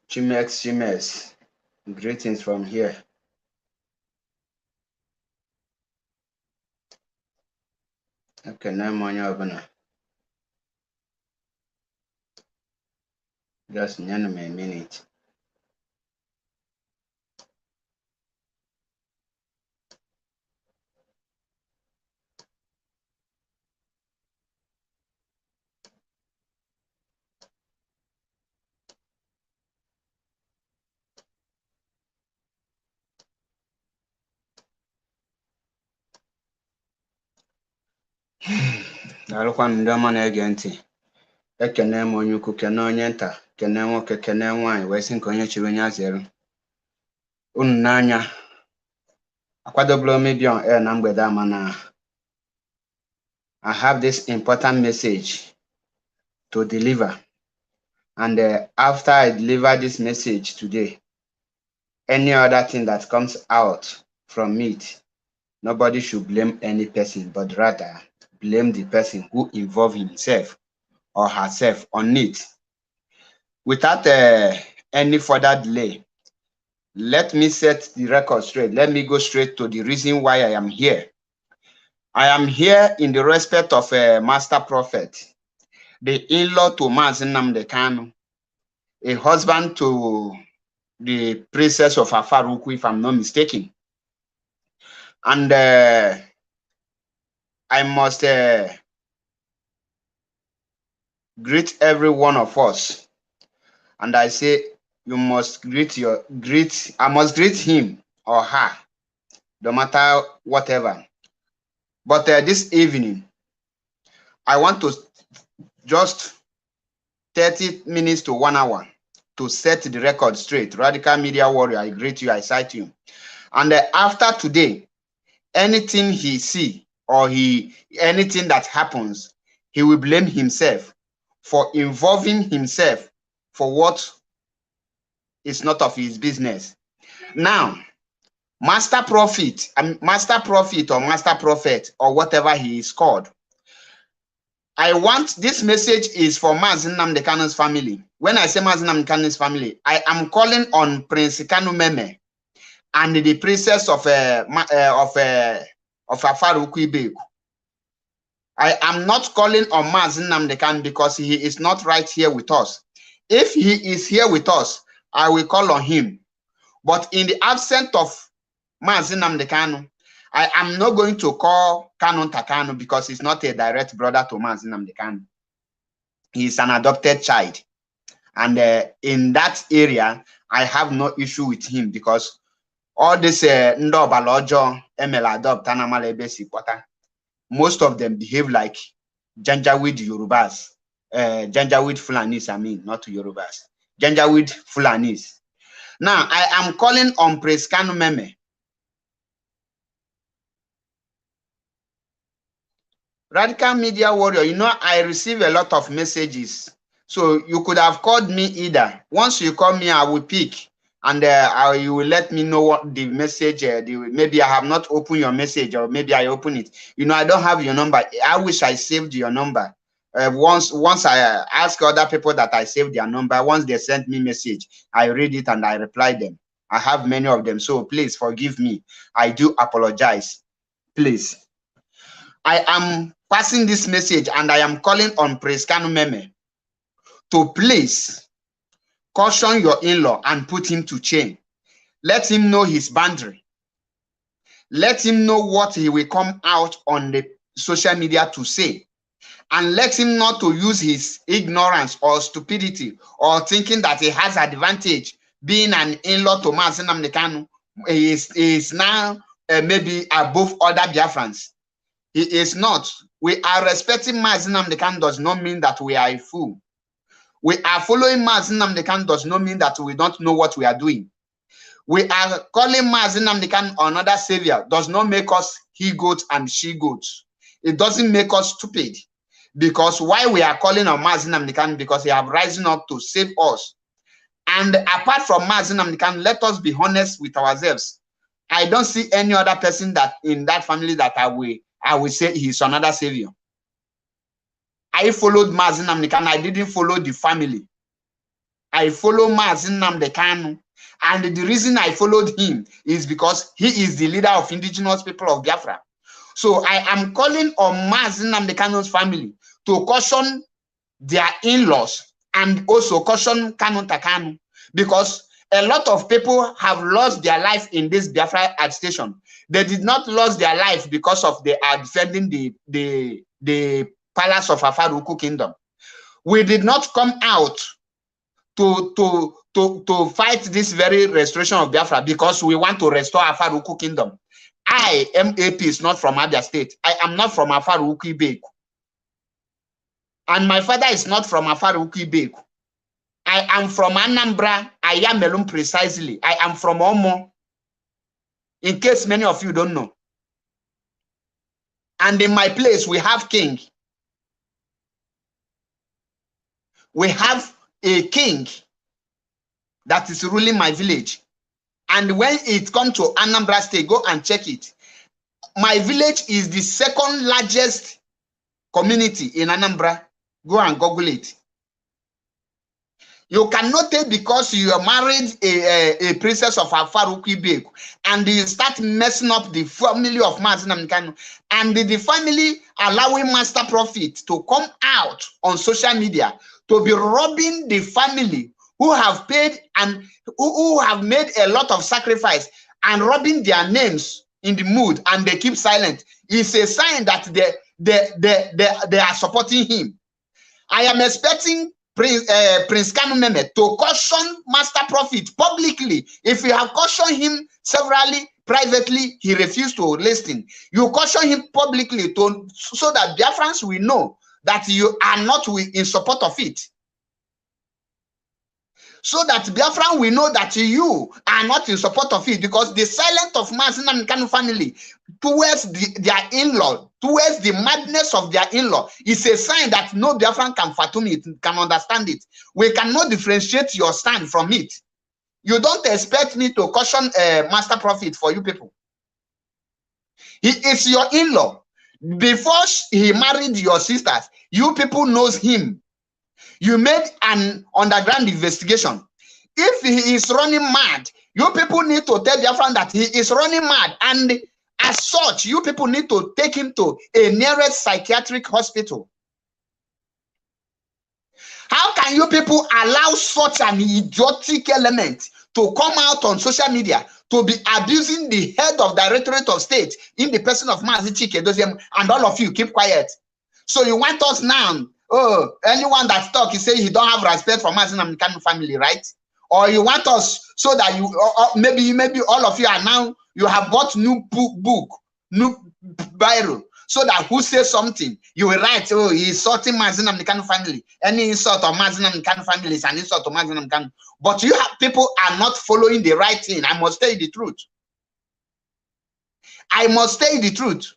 Chimex. Greetings from here. Okay, now I'm just a minute. Alụkwanụ ndị ọma na-ege ntị. Ekene m onye ukwu, kene onye nta, kene nwoke, kene nwaanyị, wee sị nke onye chiri onye azere. Unu n'anya, akwadobolo maybe on air na mgbede ama na I have this important message to deliver. And after I deliver this message today, any other thing that comes out from it, nobody should blame any person, but rather blame the person who involved himself or herself on it. Without any further delay, let me set the record straight. Let me go straight to the reason why I am here. I am here in the respect of a master prophet, the in-law to Mazi Nnamdi Kanu, a husband to the princess of Afaruku, if I'm not mistaken. And I must greet every one of us. And I say, you must I must greet him or her, no matter whatever. But this evening, I want to just 30 minutes to 1 hour to set the record straight. Radical Media Warrior, I greet you, I cite you. And after today, anything he see or anything that happens, he will blame himself for involving himself for what is not of his business. Now, master prophet or master prophet or whatever he is called, I want this message is for Mazi Nnamdi Kanu's family. When I say Mazi Nnamdi Kanu's family, I am calling on Prince Kanu Meme and the princess of Afaruku Ibeku. I am not calling on Mazi Nnamdi Kanu because he is not right here with us. If he is here with us, I will call on him. But in the absence of Mazi Nnamdi Kanu, I am not going to call Kanu Takanu because he's not a direct brother to Mazi Nnamdi Kanu. He's an adopted child. And in that area, I have no issue with him because all this Ndobalojo, Emel Adopt, most of them behave like Janjaweed Yorubas. Janjaweed Fulanis, I mean, not Yorubas. Janjaweed Fulanis. Now, I am calling on Prince Kanu Meme. Radical Media Warrior, you know, I receive a lot of messages. So you could have called me either. Once you call me, I will pick. And you will let me know what the message, maybe I have not opened your message or maybe I open it. You know, I don't have your number. I wish I saved your number. Once I ask other people that I saved their number, once they send me message, I read it and I reply them. I have many of them. So please forgive me. I do apologize. Please. I am passing this message and I am calling on Prince Kanu Meme to please caution your in-law and put him to chain. Let him know his boundary. Let him know what he will come out on the social media to say. And let him not to use his ignorance or stupidity or thinking that he has advantage being an in-law to Mazi Nnamdi Kanu. He is now maybe above other Biafrans. He is not. We are respecting Mazi Nnamdi Kanu does not mean that we are a fool. We are following Mazi Nnamdi Kanu does not mean that we don't know what we are doing. We are calling Mazi Nnamdi Kanu another savior does not make us he goats and she goats. It doesn't make us stupid. Because why we are calling on Mazi Nnamdi Kanu? Because he have risen up to save us. And apart from Mazi Nnamdi Kanu, let us be honest with ourselves. I don't see any other person that in that family that I will say he's another savior. I followed Mazi Nnamdi Kanu. I didn't follow the family. I follow Mazi Nnamdi Kanu. And the reason I followed him is because he is the leader of indigenous people of Biafra. So I am calling on Mazi Nnamdi Kanu's family to caution their in-laws and also caution Kanu Takanu, because a lot of people have lost their life in this Biafra agitation. They did not lose their life because of they are defending the palace of Afaruku Kingdom. We did not come out to fight this very restoration of Biafra because we want to restore Afaruku Kingdom. I am a peace, not from Abia State. I am not from Afaruku Ibeku. And my father is not from Afaruku Ibeku. I am from Anambra. I am Melum precisely. I am from Omo. In case many of you don't know. And in my place, we have king. We have a king that is ruling my village. And when it comes to Anambra State, go and check it. My village is the second largest community in Anambra. Go and Google it. You cannot take because you are married a princess of Afaruku Ibeku and you start messing up the family of Mazi Nnamdi Kanu, and the family allowing Master Prophet to come out on social media to be robbing the family who have paid and who have made a lot of sacrifice and robbing their names in the mood, and they keep silent. It's a sign that they are supporting him. I am expecting Prince Kanu Meme to caution Master Prophet publicly. If you have cautioned him severally, privately, he refused to listen. You caution him publicly so that Biafrans will know that you are not in support of it. So that Biafran will know that you are not in support of it, because the silence of Mazi Nnamdi Kanu family towards their in-law, towards the madness of their in-law, is a sign that no Biafran can fathom it, can understand it. We cannot differentiate your stand from it. You don't expect me to caution Master Prophet for you people. He is your in-law. Before he married your sisters, you people knows him. You made an underground investigation. If he is running mad, you people need to tell Biafran that he is running mad, and as such, you people need to take him to a nearest psychiatric hospital. How can you people allow such an idiotic element to come out on social media to be abusing the head of Directorate of State in the person of Mazi Chike Doziem, and all of you keep quiet? So you want us now? Oh, anyone that talk, you say he don't have respect for Mazi Nnamdi Kanu family, right? Or you want us so that you, maybe all of you are now, you have bought new book, new Bible, so that who says something, you will write, oh, he's insulting Mazi Nnamdi Kanu family. Any insult of Mazi Nnamdi Kanu family is an insult to Mazi Nnamdi Kanu. But you have people are not following the right thing. I must tell you the truth. I must tell you the truth.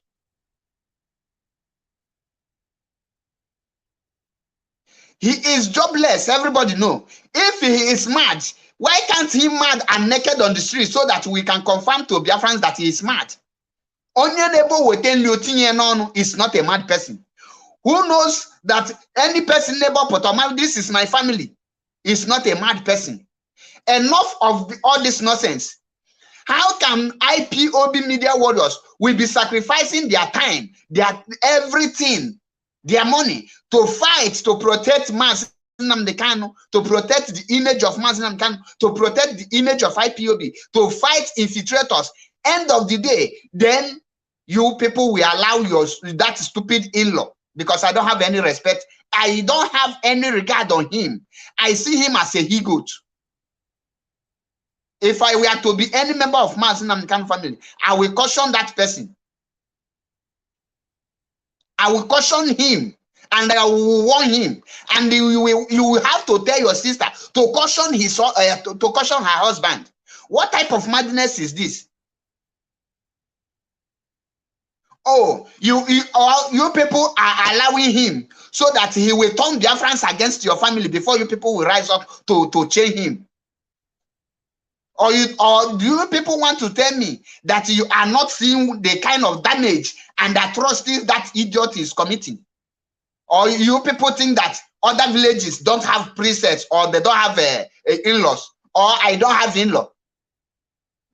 He is jobless, everybody know. If he is mad, why can't he mad and naked on the street so that we can confirm to Biafrans that he is mad? Onye is not a mad person. Who knows that any person neighbor Potomal, this is my family, is not a mad person. Enough of all this nonsense. How can IPOB media warriors will be sacrificing their time, their everything, their money to fight to protect Mazi Nnamdi Kanu, to protect the image of Mazi Nnamdi Kanu, to protect the image of IPOB, to fight infiltrators? End of the day, then you people will allow that stupid in-law, because I don't have any respect. I don't have any regard on him. I see him as a he-goat. If I were to be any member of Mazi Nnamdi Kanu family, I will caution that person. I will caution him, and I will warn him, and you will have to tell your sister to caution to caution her husband. What type of madness is this? Oh, you people are allowing him so that he will turn Biafrans against your family before you people will rise up to chain him. Or do you people want to tell me that you are not seeing the kind of damage and atrocities that idiot is committing? Or you people think that other villages don't have priestess, or they don't have in-laws, or I don't have in-law,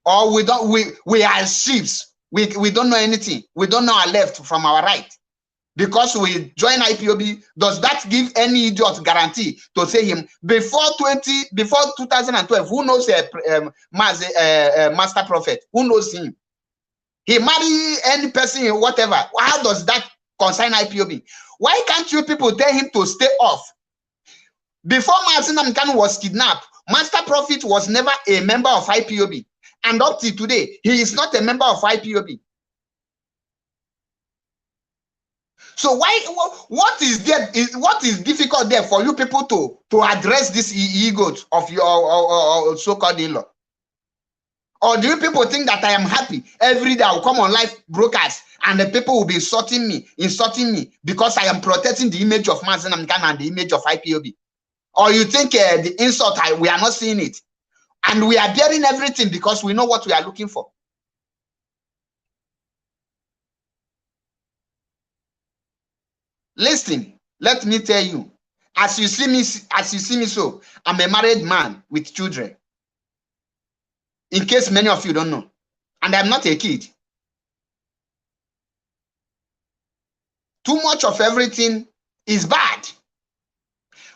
or we are sheeps. We don't know anything. We don't know our left from our right. Because we join IPOB, does that give any idiot guarantee to say him before 2012? Who knows Master Prophet? Who knows him? He marry any person, whatever. How does that concern IPOB? Why can't you people tell him to stay off? Before Mazi Nnamdi Kanu was kidnapped, Master Prophet was never a member of IPOB, and up to today, he is not a member of IPOB. So why? What is there? What is difficult there for you people to address this ego of your so-called in-law? Or do you people think that I am happy every day? I will come on live broadcast and the people will be insulting me because I am protecting the image of Mazi Nnamdi Kanu and the image of IPOB? Or you think the insult, we are not seeing it, and we are bearing everything because we know what we are looking for? Listen, let me tell you, as you see me so, I'm a married man with children. In case many of you don't know, and I'm not a kid. Too much of everything is bad.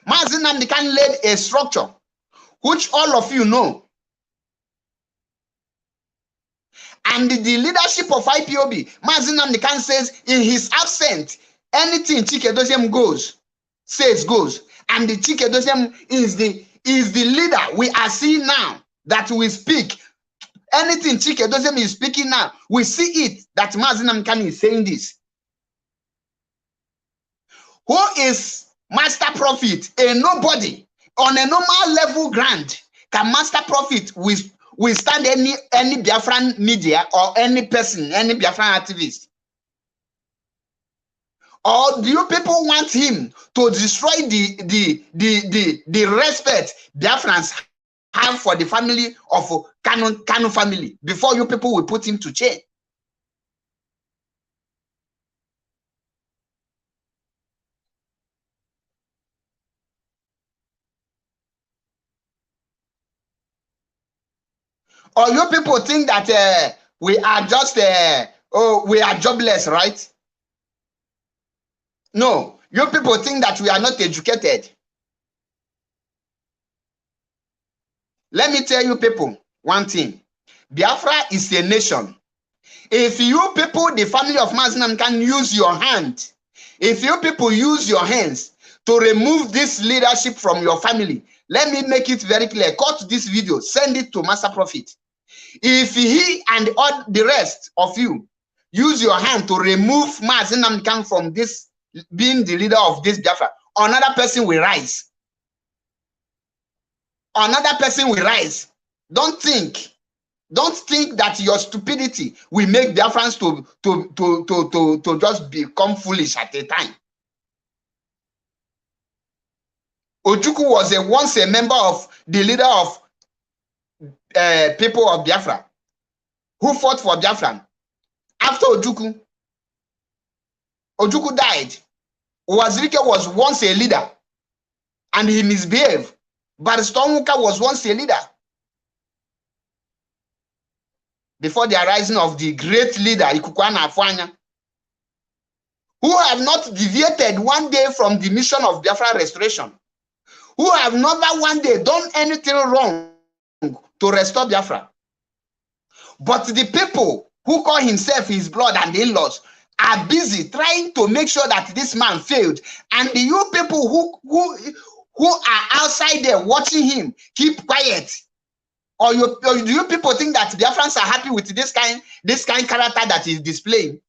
Mazi Nnamdi Kanu laid a structure which all of you know. And the leadership of IPOB, Mazi Nnamdi Kanu says in his absence, anything Chike Doziem goes. And the Chike Doziem is the leader we are seeing now that we speak. Anything Chike Doziem is speaking now, we see it that Mazi Nnamdi Kanu is saying this. Who is Master Prophet? A nobody. On a normal level ground, can Master Prophet withstand any Biafran media or any person, any Biafran activist? Or do you people want him to destroy the respect Biafrans have for the family of Kanu family before you people will put him to chain? Or you people think that we are just we are jobless, right? No, you people think that we are not educated. Let me tell you people one thing. Biafra is a nation. If you people, the family of Mazi Nnamdi Kanu, use your hand, if you people use your hands to remove this leadership from your family, let me make it very clear. Cut this video, send it to Master Prophet. If he and all the rest of you use your hand to remove Mazi Nnamdi Kanu from this, being the leader of this Biafra, another person will rise. Another person will rise. Don't think that your stupidity will make Biafrans to just become foolish at a time. Ojukwu was once a member of the leader of people of Biafra who fought for Biafra. After Ojukwu died, Wazirike was once a leader and he misbehaved. Barrister Onwuka was once a leader before the arising of the great leader Ikukwuana Afwanya, who have not deviated one day from the mission of Biafra restoration, who have never one day done anything wrong to restore Biafra. But the people who call himself his blood and in-laws are busy trying to make sure that this man failed. And the you people who are outside there watching him, keep quiet. Or do you people think that Biafrans are happy with this kind character that he's displaying?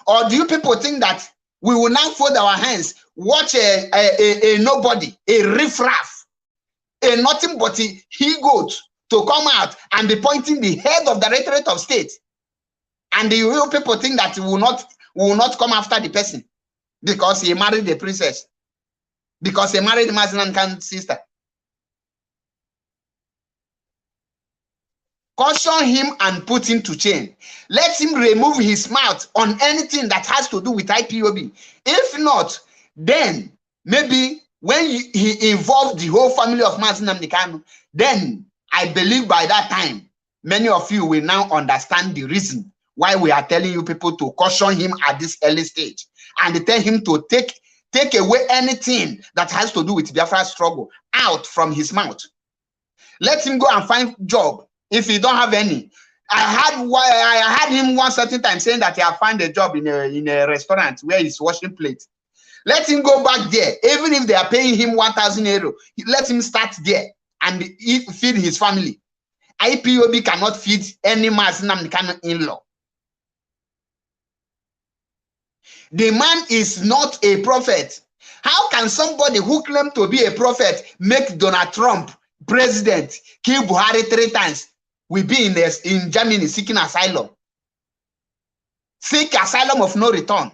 Or do you people think that we will now fold our hands, watch a nobody, a riffraff, a nothing but a he-goat to come out and be pointing the head of the Directorate of State? And the real people think that we will not come after the person because he married the princess, because he married Mazi Nnamdi Kanu's sister. Caution him and put him to chain. Let him remove his mouth on anything that has to do with IPOB. If not, then maybe when he involved the whole family of Mazi Nnamdi Kanu, then I believe by that time, many of you will now understand the reason why we are telling you people to caution him at this early stage and tell him to take away anything that has to do with Biafra struggle out from his mouth. Let him go and find job if he don't have any. I had him one certain time saying that he had found a job in a restaurant where he's washing plates. Let him go back there, even if they are paying him 1,000 euro. Let him start there and feed his family. IPOB cannot feed any Mazi Nnamdi Kanu in-law. The man is not a prophet. How can somebody who claimed to be a prophet make Donald Trump president, kill Buhari 3 times? We be in Germany seeking asylum. Seek asylum of no return.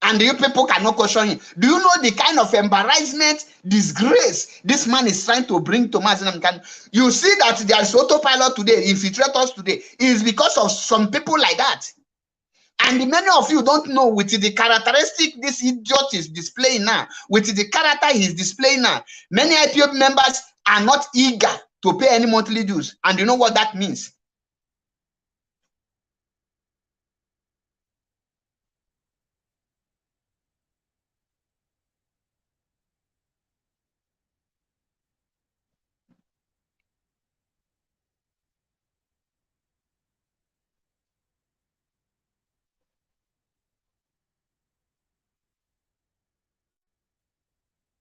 And you people cannot question him. Do you know the kind of embarrassment, disgrace this man is trying to bring to Mazi Nnamdi Kanu? You see that there is autopilot today, infiltrators today, is because of some people like that. And many of you don't know with the characteristic this idiot is displaying now, with the character he's displaying now. Many IPOB members are not eager to pay any monthly dues. And you know what that means?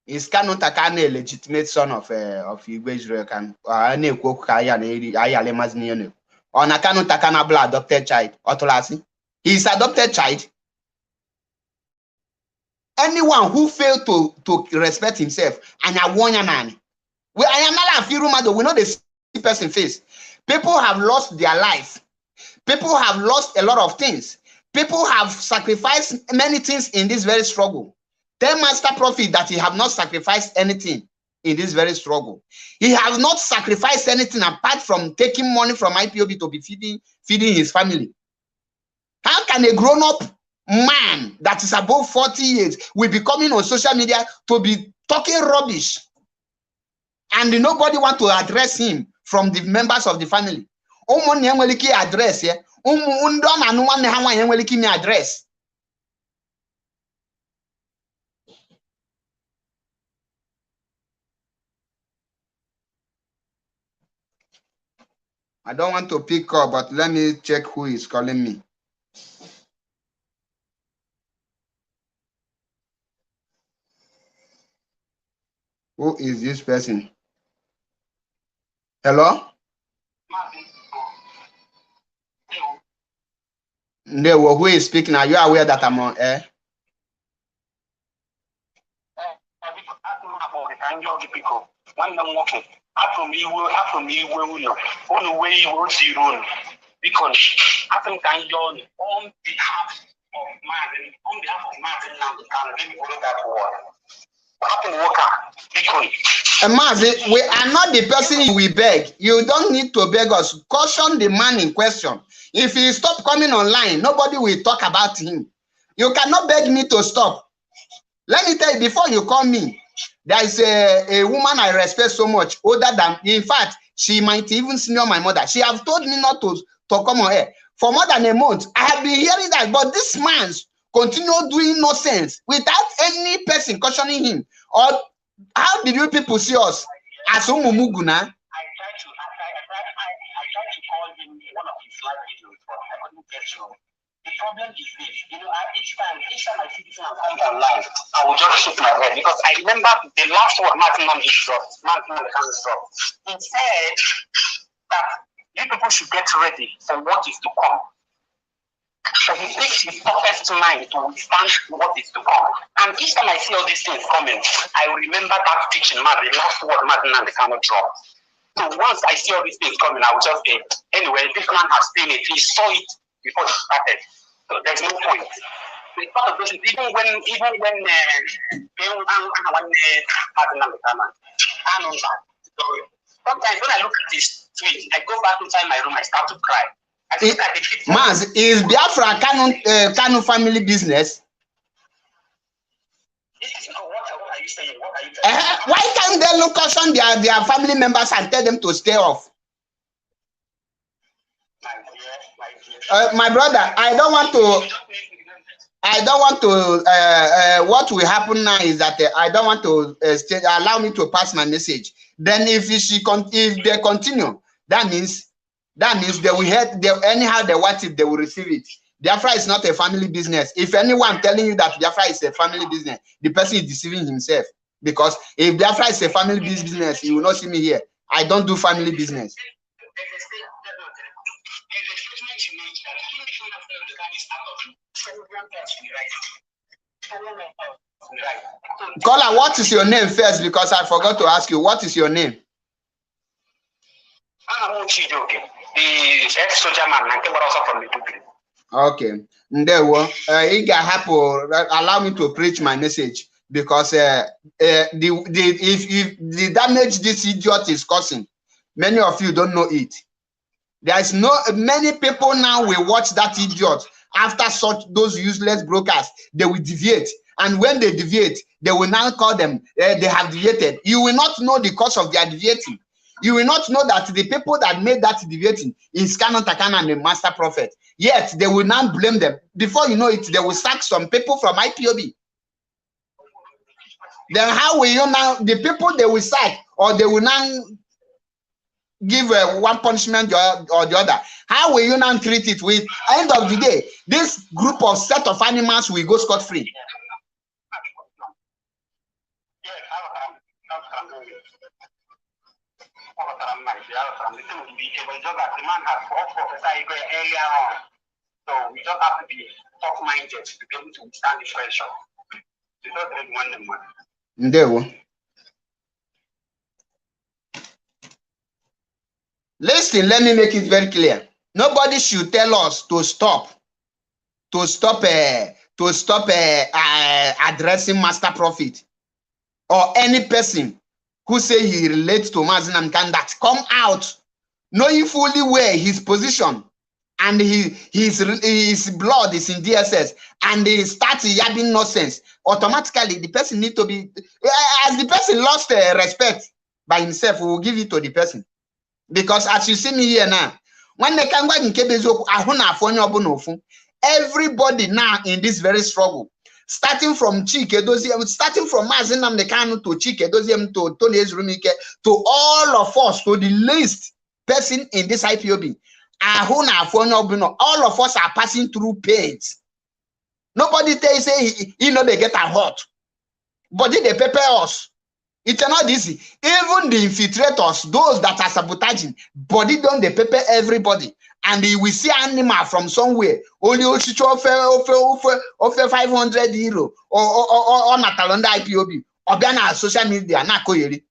Is Kanu Takane a legitimate son of Igwe Israel Kanu? Or Kanu Takana Bla adopted child? Otolasi? He is adopted child. Anyone who failed to respect himself, and I want man. I am not a few we know the person face. People have lost their life. People have lost a lot of things. People have sacrificed many things in this very struggle. Tell Master Prophet that he have not sacrificed anything in this very struggle. He has not sacrificed anything apart from taking money from IPOB to be feeding his family. How can a grown-up man that is above 40 years will be coming on social media to be talking rubbish and nobody want to address him from the members of the family? Address address. I don't want to pick up, but let me check who is calling me. Who is this person? Hello? No, who is speaking? Are you aware that I'm on air? Because I think I'm on behalf of Mazi Nnamdi Kanu, let me go that word. Mazi, we are not the person we beg. You don't need to beg us. Caution the man in question. If he stop coming online, nobody will talk about him. You cannot beg me to stop. Let me tell you, before you call me, there is a woman I respect so much, older than, in fact, she might even senior my mother. She have told me not to come on air. For more than a month, I have been hearing that, but this man continue doing nonsense without any person cautioning him. Or how did you people see us as Umumuguna? I tried to call him in one of his live videos, but I couldn't get through. The problem is this, each time I see this come online, I will just shake my head because I remember the last word Mazi Nnamdi Kanu dropped. He said that you people should get ready for what is to come. So he takes his toughest mind to withstand what is to come. And each time I see all these things coming, I remember that teaching, the last word Mazi Nnamdi Kanu dropped. So once I see all these things coming, I will just say, anyway, this man has seen it. He saw it before he started. So there's no point. It's part of this, even when sometimes when I look at this tweet, I go back inside my room, I start to cry. Maz, is Biafra Kanu family business? What are you saying? What are you saying? Why can't they look on their family members and tell them to stay off? My brother, I don't want to. What will happen now is that I don't want to allow me to pass my message. Then if they continue, that means they will head. Anyhow they want it, they will receive it. Biafra is not a family business. If anyone telling you that Biafra is a family business, the person is deceiving himself. Because if Biafra is a family business, you will not see me here. I don't do family business. Caller, what is your name first? Because I forgot to ask you. What is your name? Okay. Allow me to preach my message because if the damage this idiot is causing, many of you don't know it. There's many people now will watch that idiot. After those useless brokers, they will deviate. And when they deviate, they will now call them, they have deviated. You will not know the cause of their deviating. You will not know that the people that made that deviating is Canon Takana and the Master Prophet. Yet, they will now blame them. Before you know it, they will sack some people from IPOB. Then how will you now, the people they will sack, or they will now give one punishment or the other, how will you now treat it? With end of the day, this group of set of animals will go scot-free. So we just have to be tough-minded to be able to withstand the pressure. You don't really want them money. Listen, let me make it very clear. Nobody should tell us to stop addressing Master Prophet or any person who say he relates to Mazinam Kandat. Come out knowing fully where his position and his blood is in DSS, and they start yabbing nonsense. Automatically, the person need to be, as the person lost respect by himself, we will give it to the person. Because as you see me here now, when they can go in everybody now in this very struggle, starting from Chike Doziem, starting from Mazinam Nekanu to Chike Doziem to Tony Ezrumike, to all of us, to the least person in this IPOB, all of us are passing through pains. Nobody say they get a hot, but they prepare us. It's not easy. Even the infiltrators, those that are sabotaging, body don't they prepare everybody. And we see animal from somewhere. Only offer 500 euro or Natalonda IPOB or Ghana social media. Na koyeri.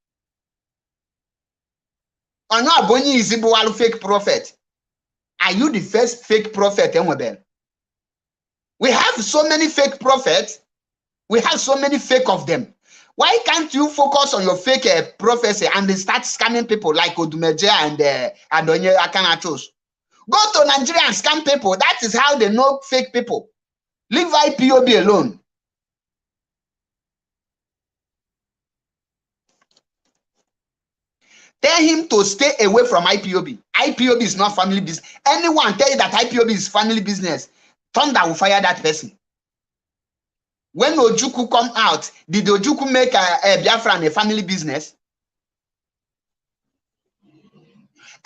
Ono abonyi izibuwalu fake prophet. Are you the first fake prophet? We have so many fake prophets. We have so many fake of them. Why can't you focus on your fake prophecy and they start scamming people like Odumeje and Onye Akanachos? Go to Nigeria and scam people. That is how they know fake people. Leave IPOB alone. Tell him to stay away from IPOB. IPOB is not family business. Anyone tell you that IPOB is family business, thunder will fire that person. When Ojukwu come out, did Ojukwu make a Biafra a family business?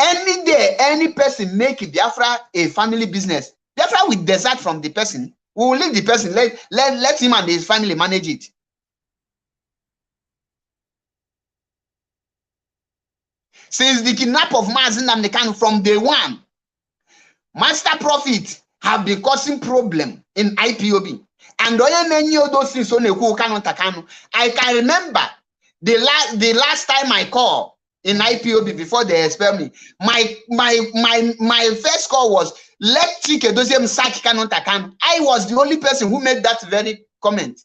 Any day, any person make Biafra a family business, Biafra will desert from the person. We will leave the person, let him and his family manage it. Since the kidnap of Mazin Namdekan from day one, Master Prophet have been causing problem in IPOB. And many of those things I can remember the last time I called in IPOB before they expel me. My first call was let Chike Doziem sack Canon Takano. I was the only person who made that very comment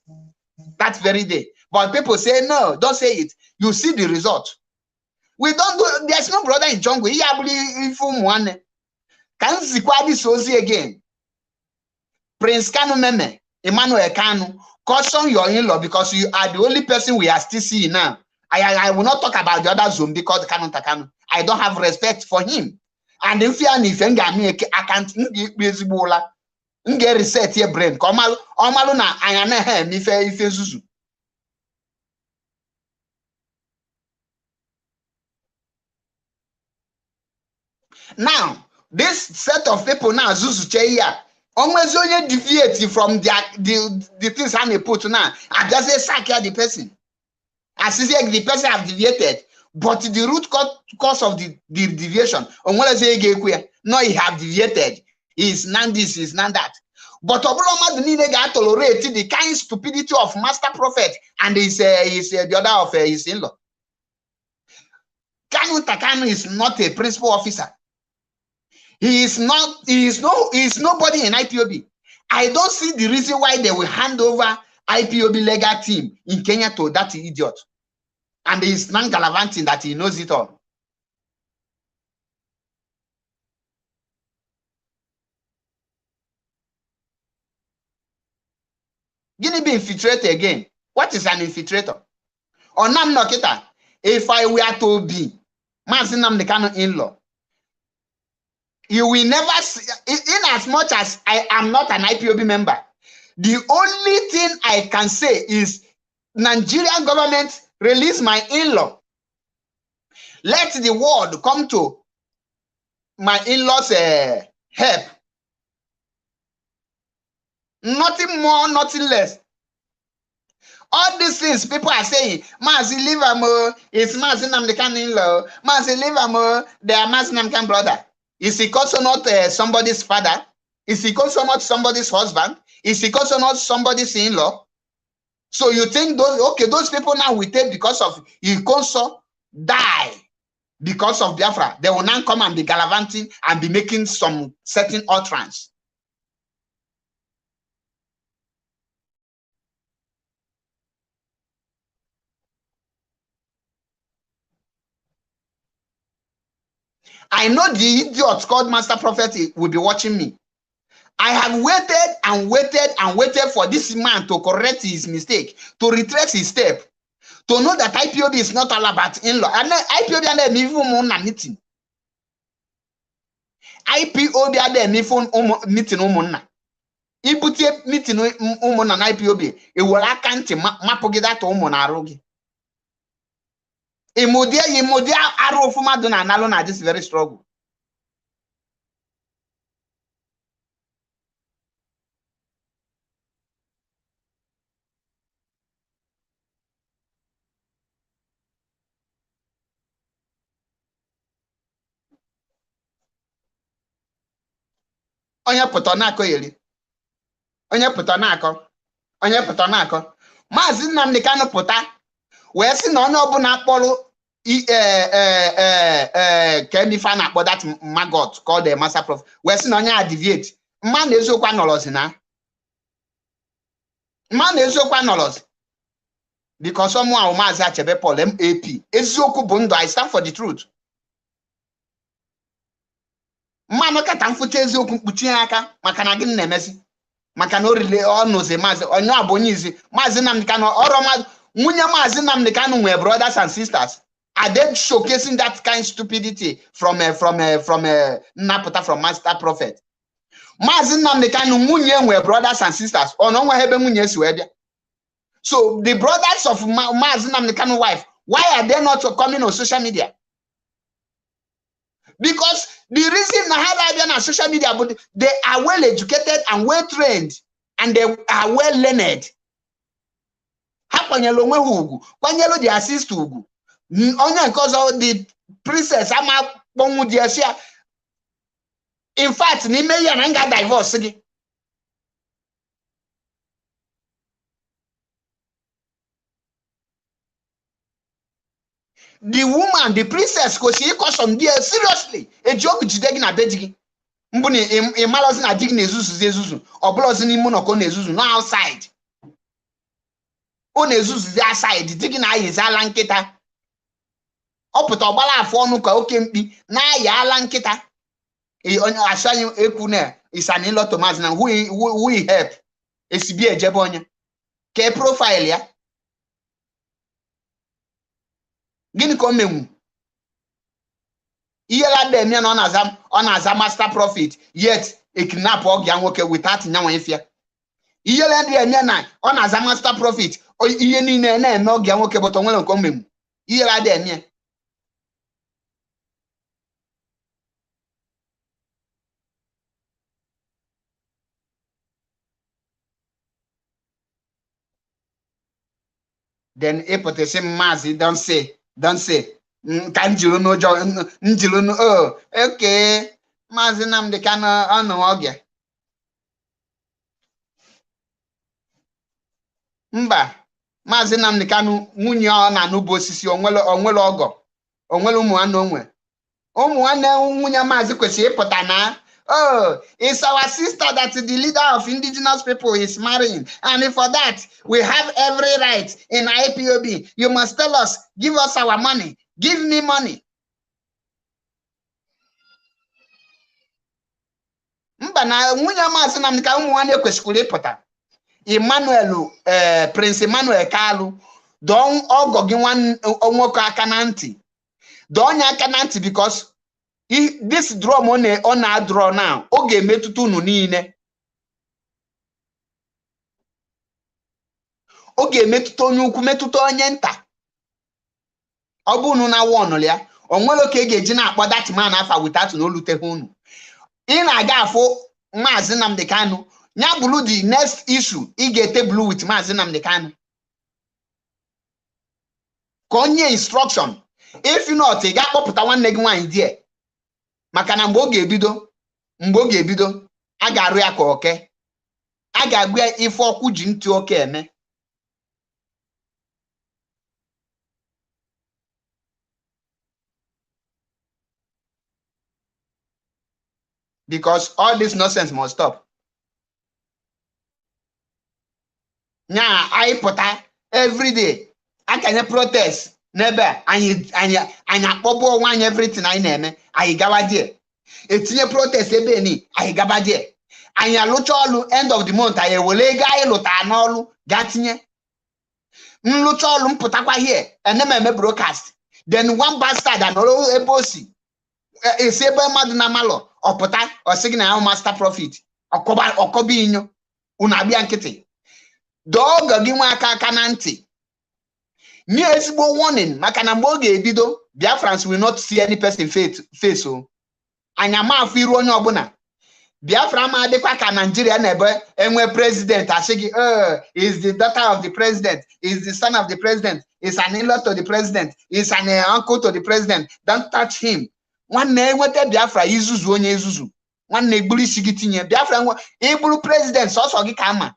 that very day. But people say no, don't say it. You see the result. We don't do. There's no brother in jungle. He inform one. Can Zikwadi Sozi again? Prince Kanu Meme. Emmanuel Kanu, Caution your in-law because you are the only person we are still seeing now. I will not talk about the other Zoom because I don't have respect for him. And if you are I can't get reset your brain. Now, this set of people now, Zuzu here, almost only deviate from the things I put now. I just say sack the person. As if the person have deviated, but the root cause of the deviation, no, he have deviated. Is none this, is none that. But Obloma need tolerate the kind stupidity of Master Prophet and the other of his in-law. Kanu Takanu is not a principal officer. He is nobody in IPOB. I don't see the reason why they will hand over IPOB legal team in Kenya to that idiot. And he's non-gallivanting that he knows it all. Guinea be infiltrated again. What is an infiltrator? Or Nam Nokita, if I were to be Mazinam the Kano in-law, you will never see, in as much as I am not an IPOB member, the only thing I can say is Nigerian government release my in-law. Let the world come to my in-laws help. Nothing more, nothing less. All these things people are saying, Mazi Livamo, it's Mazi Namdekan in-law, Mazi Livamo, they are Mazi Namdekan brother. Is he also not somebody's father? Is he also not somebody's husband? Is he also not somebody's in-law? So you think those people now will take because of Ikonso die because of Biafra. They will now come and be gallivanting and be making some certain utterance. I know the idiot called Master Prophet will be watching me. I have waited and waited and waited for this man to correct his mistake, to retrace his step, to know that IPOB is not all about in-law. And IPOB and them even meeting. IPOB and them even meeting umuna. Ibute meeting umuna na IPOB. It will account mapogida to umuna arogi. Imodia arrow from Madonna Nalon at this very struggle. Onye pụta na-akọ yeri. Onye pụta na-akọ. Onye pụta na-akọ. Maazị Nnamdi Kanu pụta wee sị na onye ọbụla akpọrọ Kenifa na-akpọ that maggot called the Master Prophet wee sị na onye a deviate. Mma na eziokwu anọrọzi na. Mma na eziokwu anọrọzi. Because someone Maazị Achebe Paul MAP. Eziokwu bụ ndụ. I stand for the truth. Mmanụ kata mfụta eziokwu mkpuchi aka maka na gịnị na-emezi maka na orile ọnụzi maazị onye abụ onye izi Maazị Nnamdi Kanu ọrụ nwunye Maazị Nnamdi Kanu nwere brothers and sisters. Are they showcasing that kind of stupidity from Nnapụta from Master Prophet? Maazị Nnamdi Kanu nwunye nwere brothers and sisters ọ nọ nwe ebe nwunye si wee bịa. So the brothers of Maazị Nnamdi Kanu wife, why are they not coming on social media? Because the reason Nahara on social media, but they are well educated and well trained, and they are well learned. Hapanyelo Hugu, Panyelo the assist Hugu. Only because of the princess, I'm a in fact, Nimeya and got divorced. The woman, the princess, because she got some dear seriously. A joke which they na bedigi. Mbuni a malos na dig nezuzu, or blows in monocon nezuzu, not outside. O nezuzu outside, digging eye is alanketa. Up to Obala for no okempi, na ya alanketa. I saw you a pune is an in-law to Mazna who help. It's be a jabonia. ke profile ya gịnị ka o menwu ihe la dem ya na ọ na-aza master profit yet e kidnap ọ gị nwoke without nyanwa ifia ihe la dem ya na ọ na-aza master profit ihe niile na-eme ọ gị nwoke bụtọ nwere nke o menwu ihe la dem ya then ịpụtasị maazị don't say ka njiri n'ụjọ njiri oke maazị Nnamdi Kanu ọnụ ọgịa mba maazị Nnamdi Kanu nwunye ọ na-anụ bụ osisi onwere ọgọ onwere ụmụ nwanne onwe ụmụ nwanne nwunye maazị kwesịrị ịpụta na it's our sister that the leader of indigenous people is marrying, and for that we have every right in IPOB. You must tell us, give us our money, give me money. Mba na nwunye maazị Nnamdi Kanu ụmụ nwanne kwesịrị ịpụta. Prince Emmanuel Kalu don ọgọ gị nwoke aka na ntị donye aka na ntị because this drum ọ na-draw now ọ ga-emetụta unu niile ọ ga-emetụta onye ukwu metụta onye nta ọ bụ unu na wọnụ ya o nwere ka ga-eji na-akpọ that man afa without na oluteghị unu ị na-aga afụ maazị Nnamdi Kanu nya bụrụ the next issue ị ga-ete blue with maazị Nnamdi Kanu ka onye instruction if not ị ga-akpọpụta nwanne gị nwaanyị die maka na mgbe ọ ga-ebido a ga-arụ ya ka oke a ga-agụ ya ife ọkụ ji ntị oke eme because all this nonsense must stop. Nya anyị pụta every day akanye protest n'ebe anyị akpọbụ onwe anyị everything anyị na-eme anyị gawa die etinye protest ebe ni anyị gaba die anyị alụcha ọlụ end of the month anyị ewere ego anyị lụtara n'ọlụ gaa tinye nlụcha ọlụ mpụtakwa here eme broadcast then one bastard anọrọ ebe o si esi ebe mmadụ na malọ ọpụta ọsị gị na ya master profit ọkọba inyo unu abịa nkịtị dọọgọ gị nwa aka na ntị nye ezigbo warning maka na mgbe ọ ga-ebido Biafrans will not see any person face o anya ma afọ iru onye ọbụla Biafra ma adịkwa ka Nigeria na-ebe enwe president asị gị is the daughter of the president, is the son of the president, is an in-law to the president, is an uncle to the president, don't touch him. Nwanne enweta Biafra izuzu onye izuzu nwanne egburu isi gị tinye Biafra igburu president sọsọ gị ka ama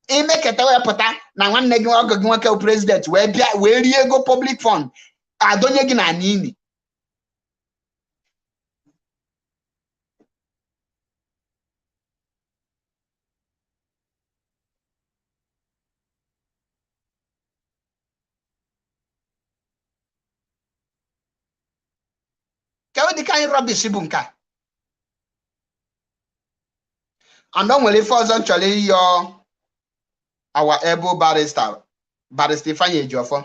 imeketa wee pụta na nwanne gị ọgọ gị nwoke president wee rie ego public fund adonye gị na nini ka dị ka anyị rubbish bụ nka andọ nwere ife ọzọ nchọrọ iyo our able barrister Ifeanyi Ejiofor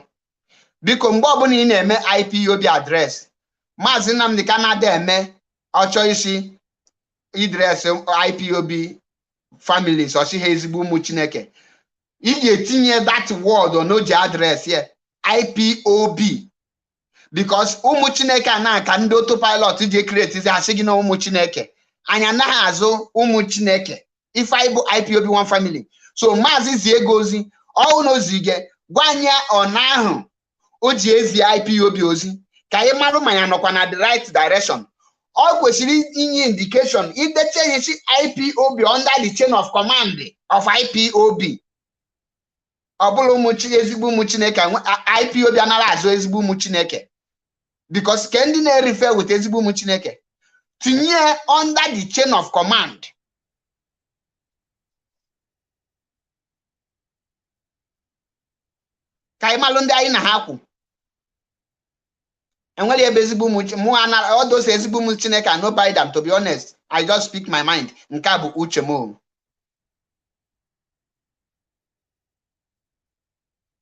biko mgbe ọbụla ị na-eme IPOB address maazị Nnamdi Kanu ada eme ọchọ isi idres IPOB families ọsị ha ezigbo ụmụ Chineke ị ga-etinye that word n'oji address ya IPOB because ụmụ Chineke a na-aka ndị autopilot ji create izi asị gị na ụmụ Chineke anyị anaghị azụ ụmụ Chineke ife anyị bụ IPOB one family. So maazị zie ego ozi ọhụụ n'ozige gwa anyị ọna ahụ o ji ezi IPOB ozi ka anyị marụ ma ya nọkwa na the right direction. Ọ kwesịrị inye indication ideche ya isi IPOB under the chain of command of IPOB. Ọ bụrụ ezigbo ụmụ Chineke IPOB anaghị azụ ezigbo ụmụ Chineke because ke ndị na-erife with ezigbo ụmụ Chineke tinye under the chain of command. Ka anyị malụ ndị anyị na ha kwụ enwere ebe ezigbo ụmụ all those ezigbo ụmụ Chineke I no buy them, to be honest. I just speak my mind. Nke a bụ uche m.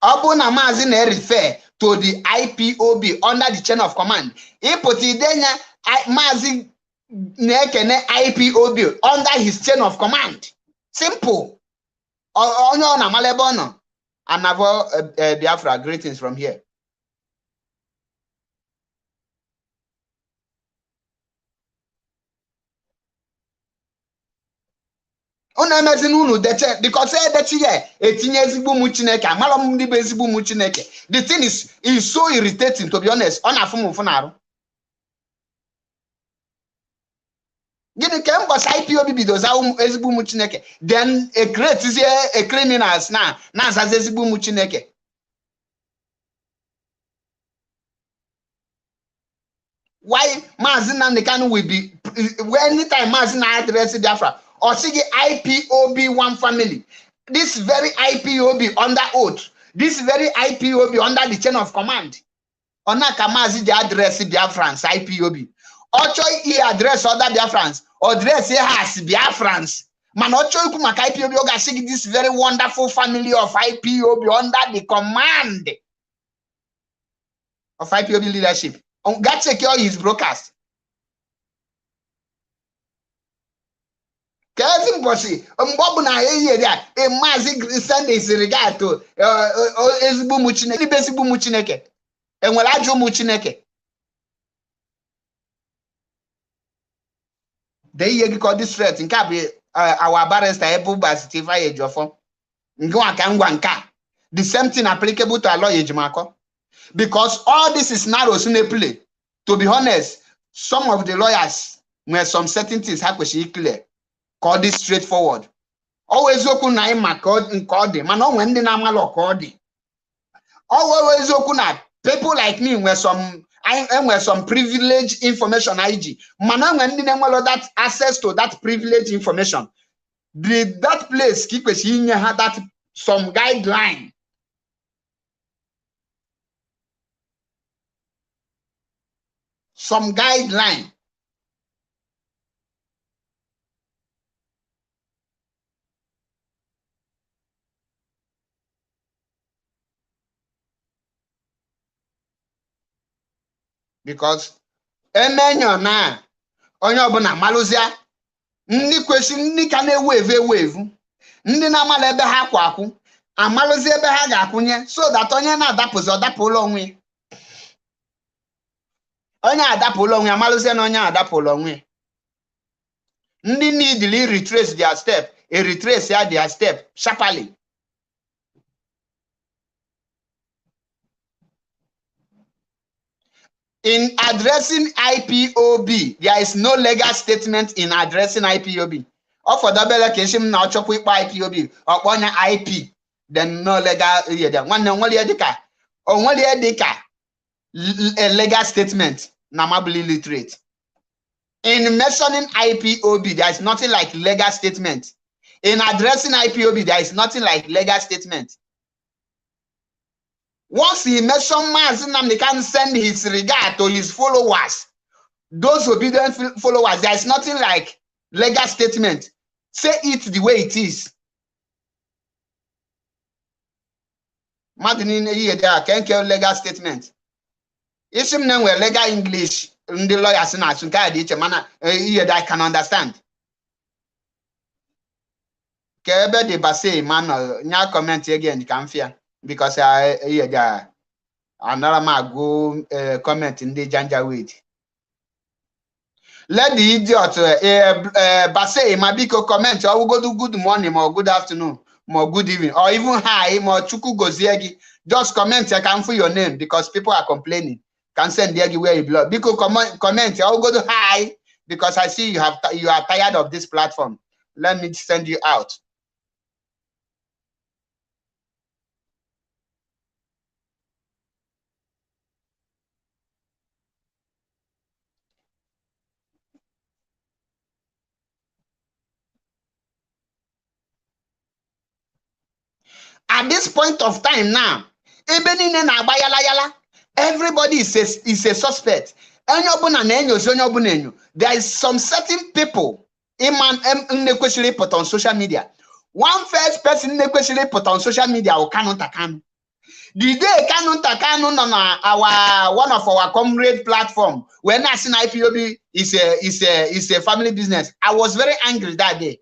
Obuna Mazi na refer to the IPOB under the chain of command. Ipoti idenya Mazi na-ekene IPOB under his chain of command. Simple. Onyo na malebono. Anavo Biafra, greetings from here. Because the thing is so irritating, to be honest. Then a great is a criminals now. Why Mazina Nekanu will be anytime Mazina address Biafra or see the IPOB one family, this very IPOB under oath, this very IPOB under the chain of command. Onaka Mazi the address Biafrans IPOB. Ocho he address other Biafrans, or address he has Biafrans. Man, Ocho Kumaka IPOB Oga see this very wonderful family of IPOB under the command of IPOB leadership. God secure his broadcast. Kevin Bossy, Mbobuna there, a Mazi send his regard to Ezbu Muchineke, Besibu Muchineke, and Walajo Muchineke. They ye call this threat in Kabi, our barrister, Ebu Basitify Jofo. Ngwanka. The same thing applicable to a lawyer, Jimako. Because all this is narrow play. To be honest, some of the lawyers were some certain things have to clear. Call this straightforward. Always okuna nkodi. Man, when the namal okodi. Always okuna. People like me were some privileged information IG. Man, when the namal that access to that privileged information. Did that place keep had that some guideline? Some guideline. Because emenyo na onye ọbụla malụzia ndị kwesịrị ndị ka na-ewevu ndị na-amala ebe ha kwa akwụ amalụzi ebe ha ga-akwụnye so that onye na-adapụzi ọdapụla onwe onye adapụla onwe amalụzie na onye adapụla onwe ndị needly retrace their step retrace their step sharply. In addressing IPOB, there is no legal statement in addressing IPOB. Or for double occasion now chop with IPOB or one IP, then no legal one only a legal statement, namably literate. In mentioning IPOB, there is nothing like legal statement. In addressing IPOB, there is nothing like legal statement. Once he mentioned Mazinam, they can send his regard to his followers. Those obedient followers, there is nothing like legal statement. Say it the way it is. Madinin here there can't care legal statement. If some name were legal English, the lawyers in here I can understand. Kebe de Basse, man, nya comment again, you can fear. Because I hear another man go comment in the Janja with. Let the idiot Basse Mabiko comment or go do good morning or good afternoon, more good evening, or even hi, more Chuku Goziegi. Just comment, I can for your name because people are complaining. Can send the where you blood. Biko comment, I'll go to hi because I see you are tired of this platform. Let me send you out. At this point of time now, everybody is a suspect. There is some certain people put on social media. One first person put on social media or cannot. The day Kanu on our one of our comrade platform when I seen IPOB is a family business, I was very angry that day.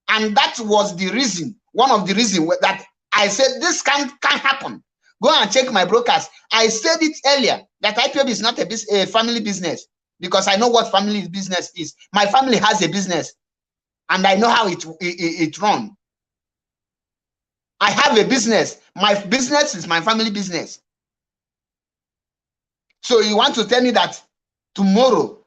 And that was the reason, one of the reasons that I said this can't happen. Go and check my broadcast. I said it earlier that IPOB is not a family business because I know what family business is. My family has a business and I know how it runs. I have a business. My business is my family business. So you want to tell me that tomorrow,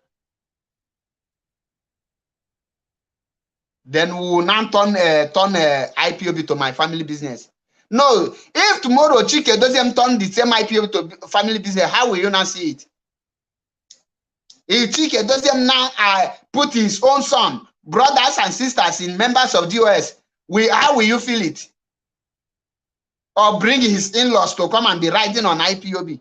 then we will now turn IPOB to my family business? No, if tomorrow Chike doesn't turn the same IPOB to family business, how will you not see it? If Chike doesn't now put his own son, brothers and sisters in members of DOS, how will you feel it? Or bring his in-laws to come and be riding on IPOB?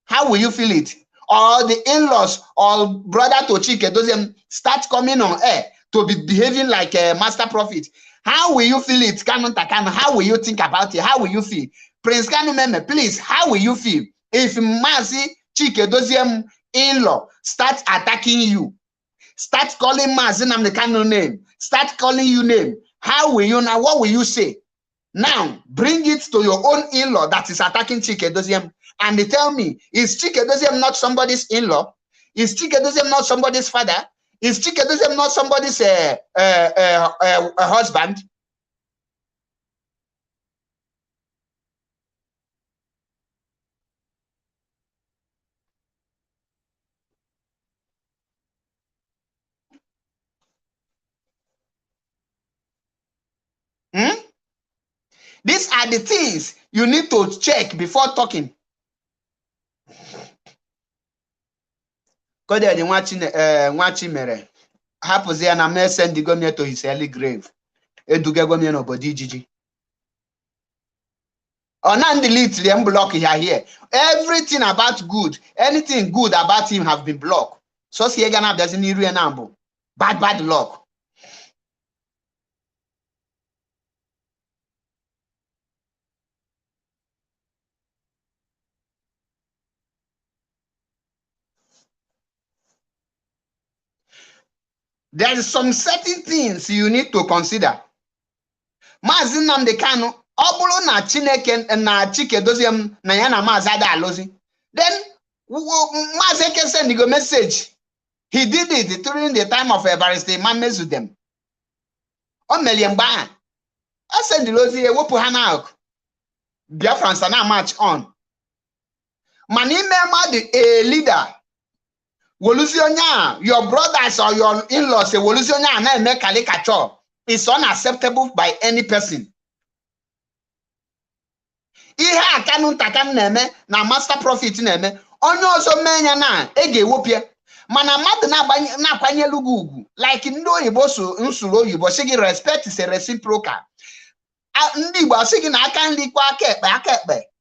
How will you feel it? Or the in-laws or brother to Chike doesn't start coming on air to be behaving like a master prophet? How will you feel it, Kanu Takano? How will you think about it? How will you feel? Prince Kanu Meme, please, how will you feel if Mazi Chike Doziem in-law start attacking you, start calling Mazi Nnamdi Kanu name, start calling you name? How will you now? What will you say? Now, bring it to your own in-law that is attacking Chike Doziem, and they tell me, is Chike Doziem not somebody's in-law? Is Chike Doziem not somebody's father? Is Chike Doziem not somebody's husband? These are the things you need to check before talking. Kode di nwachi mere hapụzi ya na me send gomie to his early grave. Eduga gomie n'obodo ijiji. Onan delete them block here. Everything about good, anything good about him have been blocked. So si ega na abịazi n'iru ya na mbụ. Bad luck. There is some certain things you need to consider. Mazi Nnamdi Kanu, ọ bụrụ na Chineke na Chike Doziem na ya na Mazi ada alụzi, then Mazi Eke send a message. He did it during the time of Barrister Imam Mezudem. O melie mgbe ahụ, o sendịrị ozi ewepụ ha na Biafra na march on. Mana ime mmadụ a leader, woluzi onye a, your brothers or your in-laws say woluzi onye a na-eme caricature is unacceptable by any person. Ihe a Kanu Ntakanu na-eme na master prophet na-eme, onye ọzọ mee ya na ga-ewopịa. Mana mmadụ na-akwanyelu gị ugwu like ndị oyibo so nsụrụ oyibo sị gị respect is a reciprocal. Ndị Igbo asị gị na aka nri kwa aka ekpe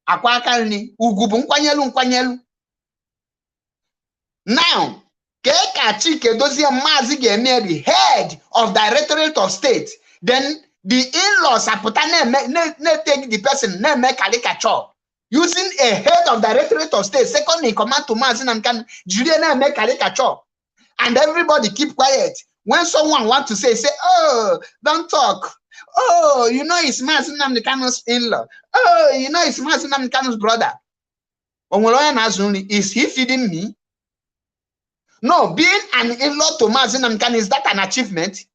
akwa aka nri, ugwu bụ nkwanyelu. Now, Keka Chike Doziem Mazi ga-eme the head of Directorate of State, then the in-laws apụta na-take the person na-eme caricature using a head of Directorate of State, second in command to Mazi Nnamdi Kanu, jiri na-eme caricature, and everybody keep quiet. When someone want to say, oh, don't talk. Oh, you know it's Mazi Nnamdi Kanu's in-law. Oh, you know it's Mazi Nnamdi Kanu's brother. Is he feeding me? No, being an in-law to Mazi Nnamdi Kanu, is that an achievement?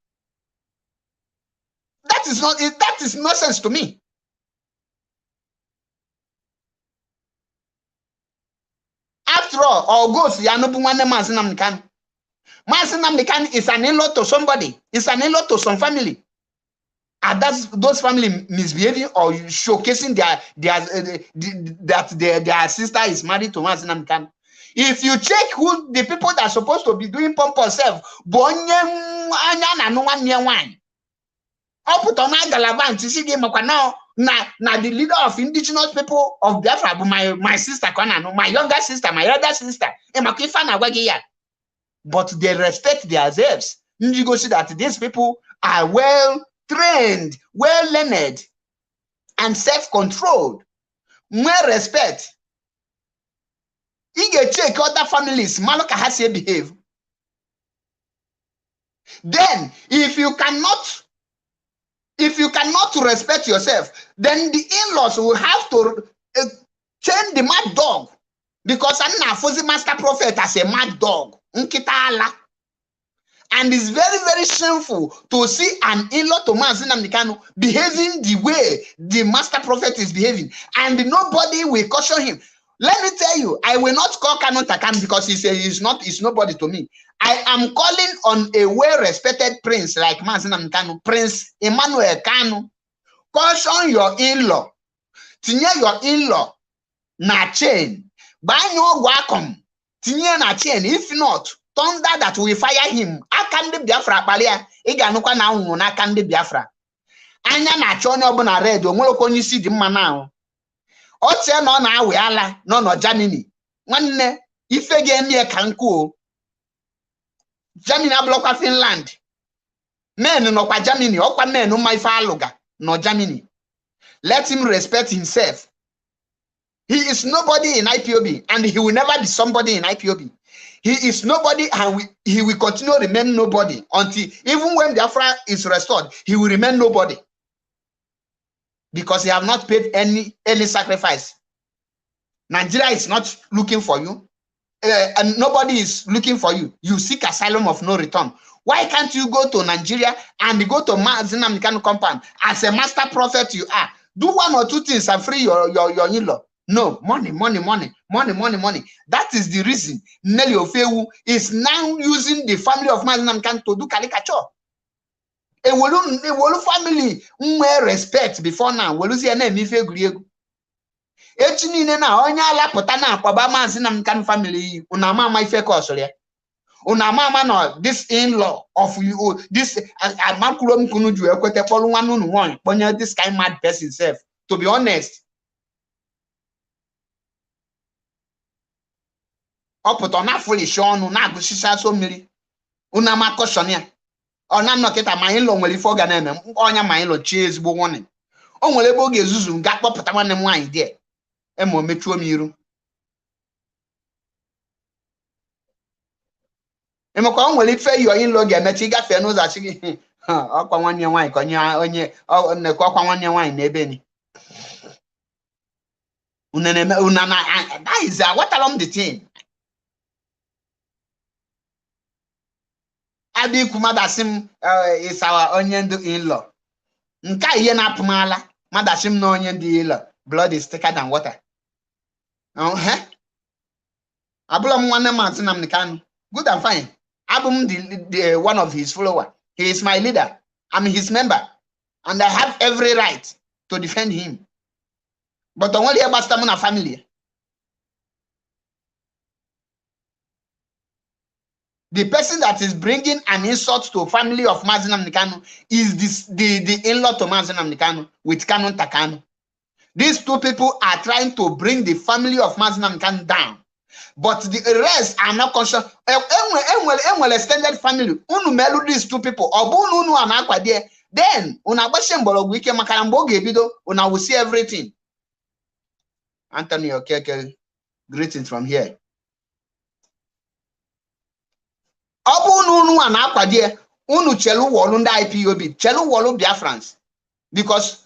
That is nonsense to me. After all goes Yanubu Wane Mazi Nnamdi Kanu. Mazi Nnamdi Kanu is an in-law to somebody, is an in-law to some family. And that's those family misbehaving or showcasing that their sister is married to Mazi Nnamdi Kanu. If you check who the people that are supposed to be doing pump yourself, na the leader of indigenous people of Biafra, my sister, my younger sister, my elder sister, but they respect themselves. You go see that these people are well trained, well learned, and self-controlled. nwee respect. Ị ga-check other families malụ ka ha si behave. Then if you cannot respect yourself, then the in-laws will have to change the mad dog, because I'm not the master prophet as a mad dog. And it's very, very shameful to see an in-law to Mazi Nnamdi Kanu behaving the way the master prophet is behaving, and nobody will caution him. Let me tell you, I will not call Kanu Takan because he's nobody to me. I am calling on a well-respected prince like Mazi Nnamdi Kanu, Prince Emmanuel Kanu. Caution your in-law. Tinye your in-law na chain. Banyo wakom. Tinye na chain. If not, thunder that will fire him. Akande Biafra palia. Iga nukwa na ungu na akande Biafra. Anya na chonye obu na red. Onwelo konyi si di mma now. Ote no na awe ala. No Germany. Nwanne. Ife ga-eme ka nkwu. Germany ablokwa Finland. Men no kwa Germany. Okwa men no ma ife aluga. No Germany. Let him respect himself. He is nobody in IPOB, and he will never be somebody in IPOB. He is nobody, and he will continue to remain nobody until, even when Biafra is restored, he will remain nobody. Because he have not paid any sacrifice. Nigeria is not looking for you. And nobody is looking for you. You seek asylum of no return. Why can't you go to Nigeria and go to Mazi Nnamdi Kanu compound as a master prophet you are? Do one or two things and free your in-law. No, money. That is the reason Nelly Ofewu is now using the family of Mazi Nnamdi Kanu to do caricature. A wolu family nwe respect before now. Wolu si na eme ife egwuregwu. Echi niile na onye alapụta na akwaba Mazi Nnamdi Kanu family una ama ife ka osoro ya. Una mama no this in-law of you, this amakulom kunu ju ekwete polu nwanu nu won ponye this kind mad person self. To be honest, oputo na foolish onu na agusisa so mmiri. Una ma caution ya. Ona no kita ma in-law nwere ife oga na eme onya ma in-law chi ezigbo warning. O nwere ebe o ga-ezuzu nga kpọpụta nwanne m nwaanyị die. Emo mechuo m iru. Emekwa o nwere ife your in-law ga-emechi gafe n'ụzọ achị gị. Ọkwa nwanne nwaanyị ka onye nnekọ ọkwa nwanne nwaanyị n'ebe ni. That is what along the thing. Adi kumadasim is our onion in-law. Nka ihe na apumala. Madashim no onion the in-law. Blood is thicker than water. Abulom one Mazi Nnamdi Kanu. Good and fine. Abum the one of his follower. He is my leader. I'm his member. And I have every right to defend him. But only about Stamina family. The person that is bringing an insult to family of Mazi Nnamdi Kanu is the in-law to Mazi Nnamdi Kanu with Kanu Takanu. These two people are trying to bring the family of Mazi Nnamdi Kanu down. But the rest are not conscious. Extended family. Unu melu these two people. Obu unu anakwa there. Then una bashembolo wike makarambo gebido. Una will see everything. Anthony Okeke, greetings from here. Obu unu anakwa there. Unu chelu wolu nda IPOB. Chelu wolu Biafrans. Because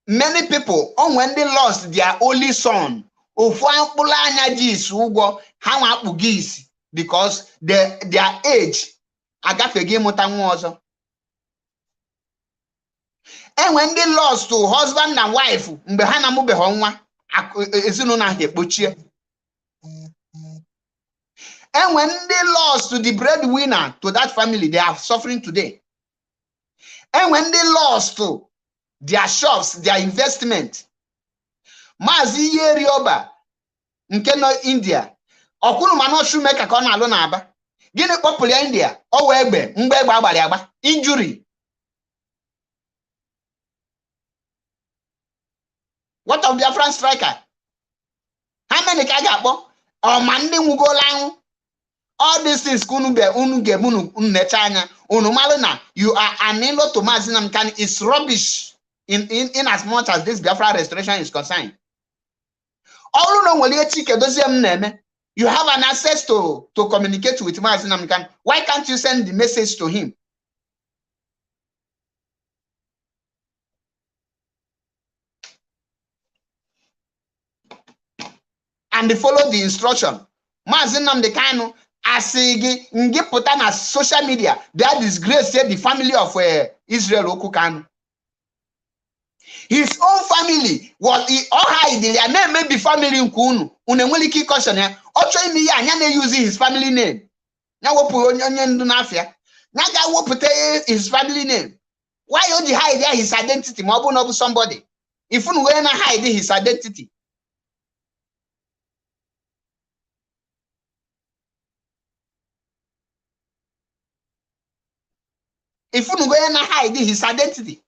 many people, when they lost their only son, ofu akpụla anya jis ụgwọ ha nwa akpụgo isi because their age agafeghị ịmụta nwa ọzọ. Enwe ndị lost to husband and wife mgbe ha na-amụbeghị nwa ezinụlọ ahụ ekpochie. Enwe ndị lost to the breadwinner to that family, they are suffering today. Enwe ndị lost to their shops, their investment. Mazi Yerioba nke no India. Okunu mano shoemaker ka ọ na-alụ n'Aba. Gịnị kpọpụrụ ya India? O wee egbe mgbe egbe agbara agba. Injury. What of Biafran striker? How many ka ga-akpọ? Ma ndị nwugola anwụ. All these things unu ga-emu nnecha anya. Unu malụ na you are an in-law to Mazi Nnamdi Kanu is rubbish in as much as this Biafra restoration is concerned. All no nwere Chike Doziem na-eme. You have an access to communicate with Maazị Nnamdi Kanu. Why can't you send the message to him? And follow the instruction. Maazị Nnamdi Kanu asị gị ngị pụta na social media that disgrace the family of Israel Okwu Kanu. His own family was hide ya na-emebi family nke unu enwere ike ịkọshọn ya. Ọ chọọ ime ya anya na-use his family name. Ya wepụ onye ndu n'afịa. Ya ga-wepụta his family name. Why o ji hide his identity ma ọ bụ na ọ bụ somebody? If unu wee na hide his identity. If unu wee na hide his identity.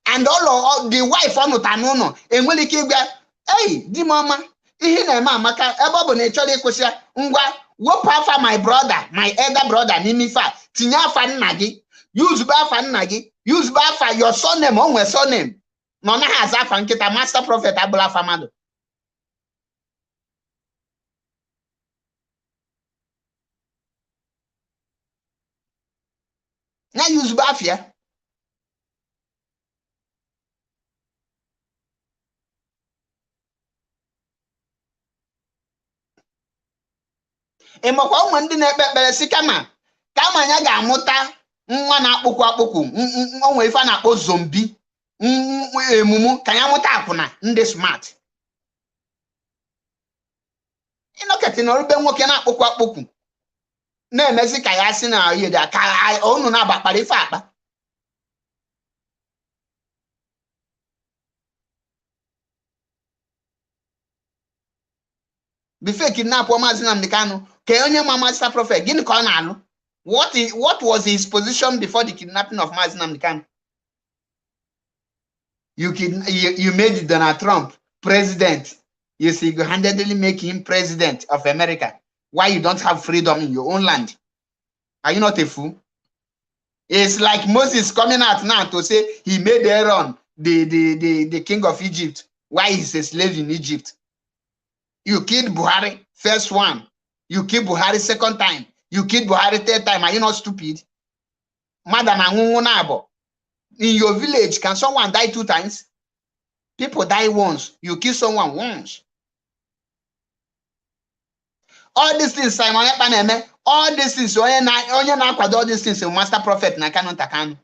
And all the wife on Tanono, and when he hey, di mama, he na maka, ebo ne chori kwesịa ngwa, whoop afa my brother, my elder brother, Nimifa, tinye afa nna gị, use ba afa nna gị, use ba afa your son name, onwe son name. No na has afa nkịta Master Prophet abụla afa mmadụ. Na use ba afia. Ịmakwa ụmụ ndị na-ekpe ekpere si kama ya ga-amụta nwa na-akpụkwu akpụkwu onwe ife a na-akpọ zombi emumu ka ya mụta akwụna ndị smart. Ịnọkọta n'ọrụbe nwoke na-akpụkwu akpụkwu na-emezi ka ya si na yede ka unu na-agbakpara ife akpa. Before kidnap Maazị Nnamdi Kanu, ke onye ma Master Prophet, gịnị ka ọ na-alụ? What was his position before the kidnapping of Maazị Nnamdi Kanu? You made Donald Trump president. You single-handedly make him president of America. Why you don't have freedom in your own land? Are you not a fool? It's like Moses coming out now to say he made Aaron the king of Egypt. Why he's a slave in Egypt? You killed Buhari, first one. You killed Buhari second time. You killed Buhari third time. Are you not stupid? Madam Angungunabo. In your village, can someone die 2 times? People die once. You kill someone once. All these things, Simon Epaneme, all these things, all these things, Master Prophet Nakano Takano.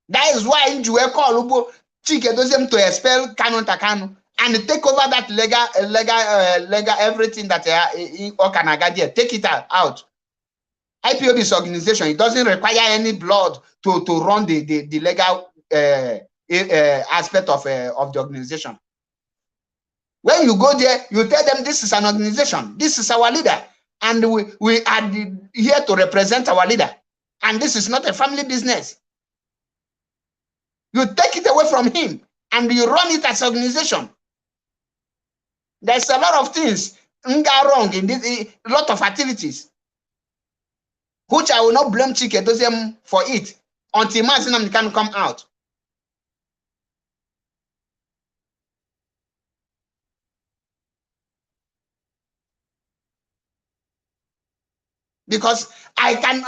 That is why you call Ubo Chike Doziem to expel Kanu Takano and take over that legal everything that Okanagadia. Take it out. IPOB is organization. It doesn't require any blood to run the legal aspect of the organization. When you go there, you tell them this is an organization. This is our leader. And we are here to represent our leader. And this is not a family business. You take it away from him and you run it as an organization. There's a lot of things wrong in this, a lot of activities, which I will not blame Chike Doziem for it until Maazị Nnamdi Kanu come out. Because I can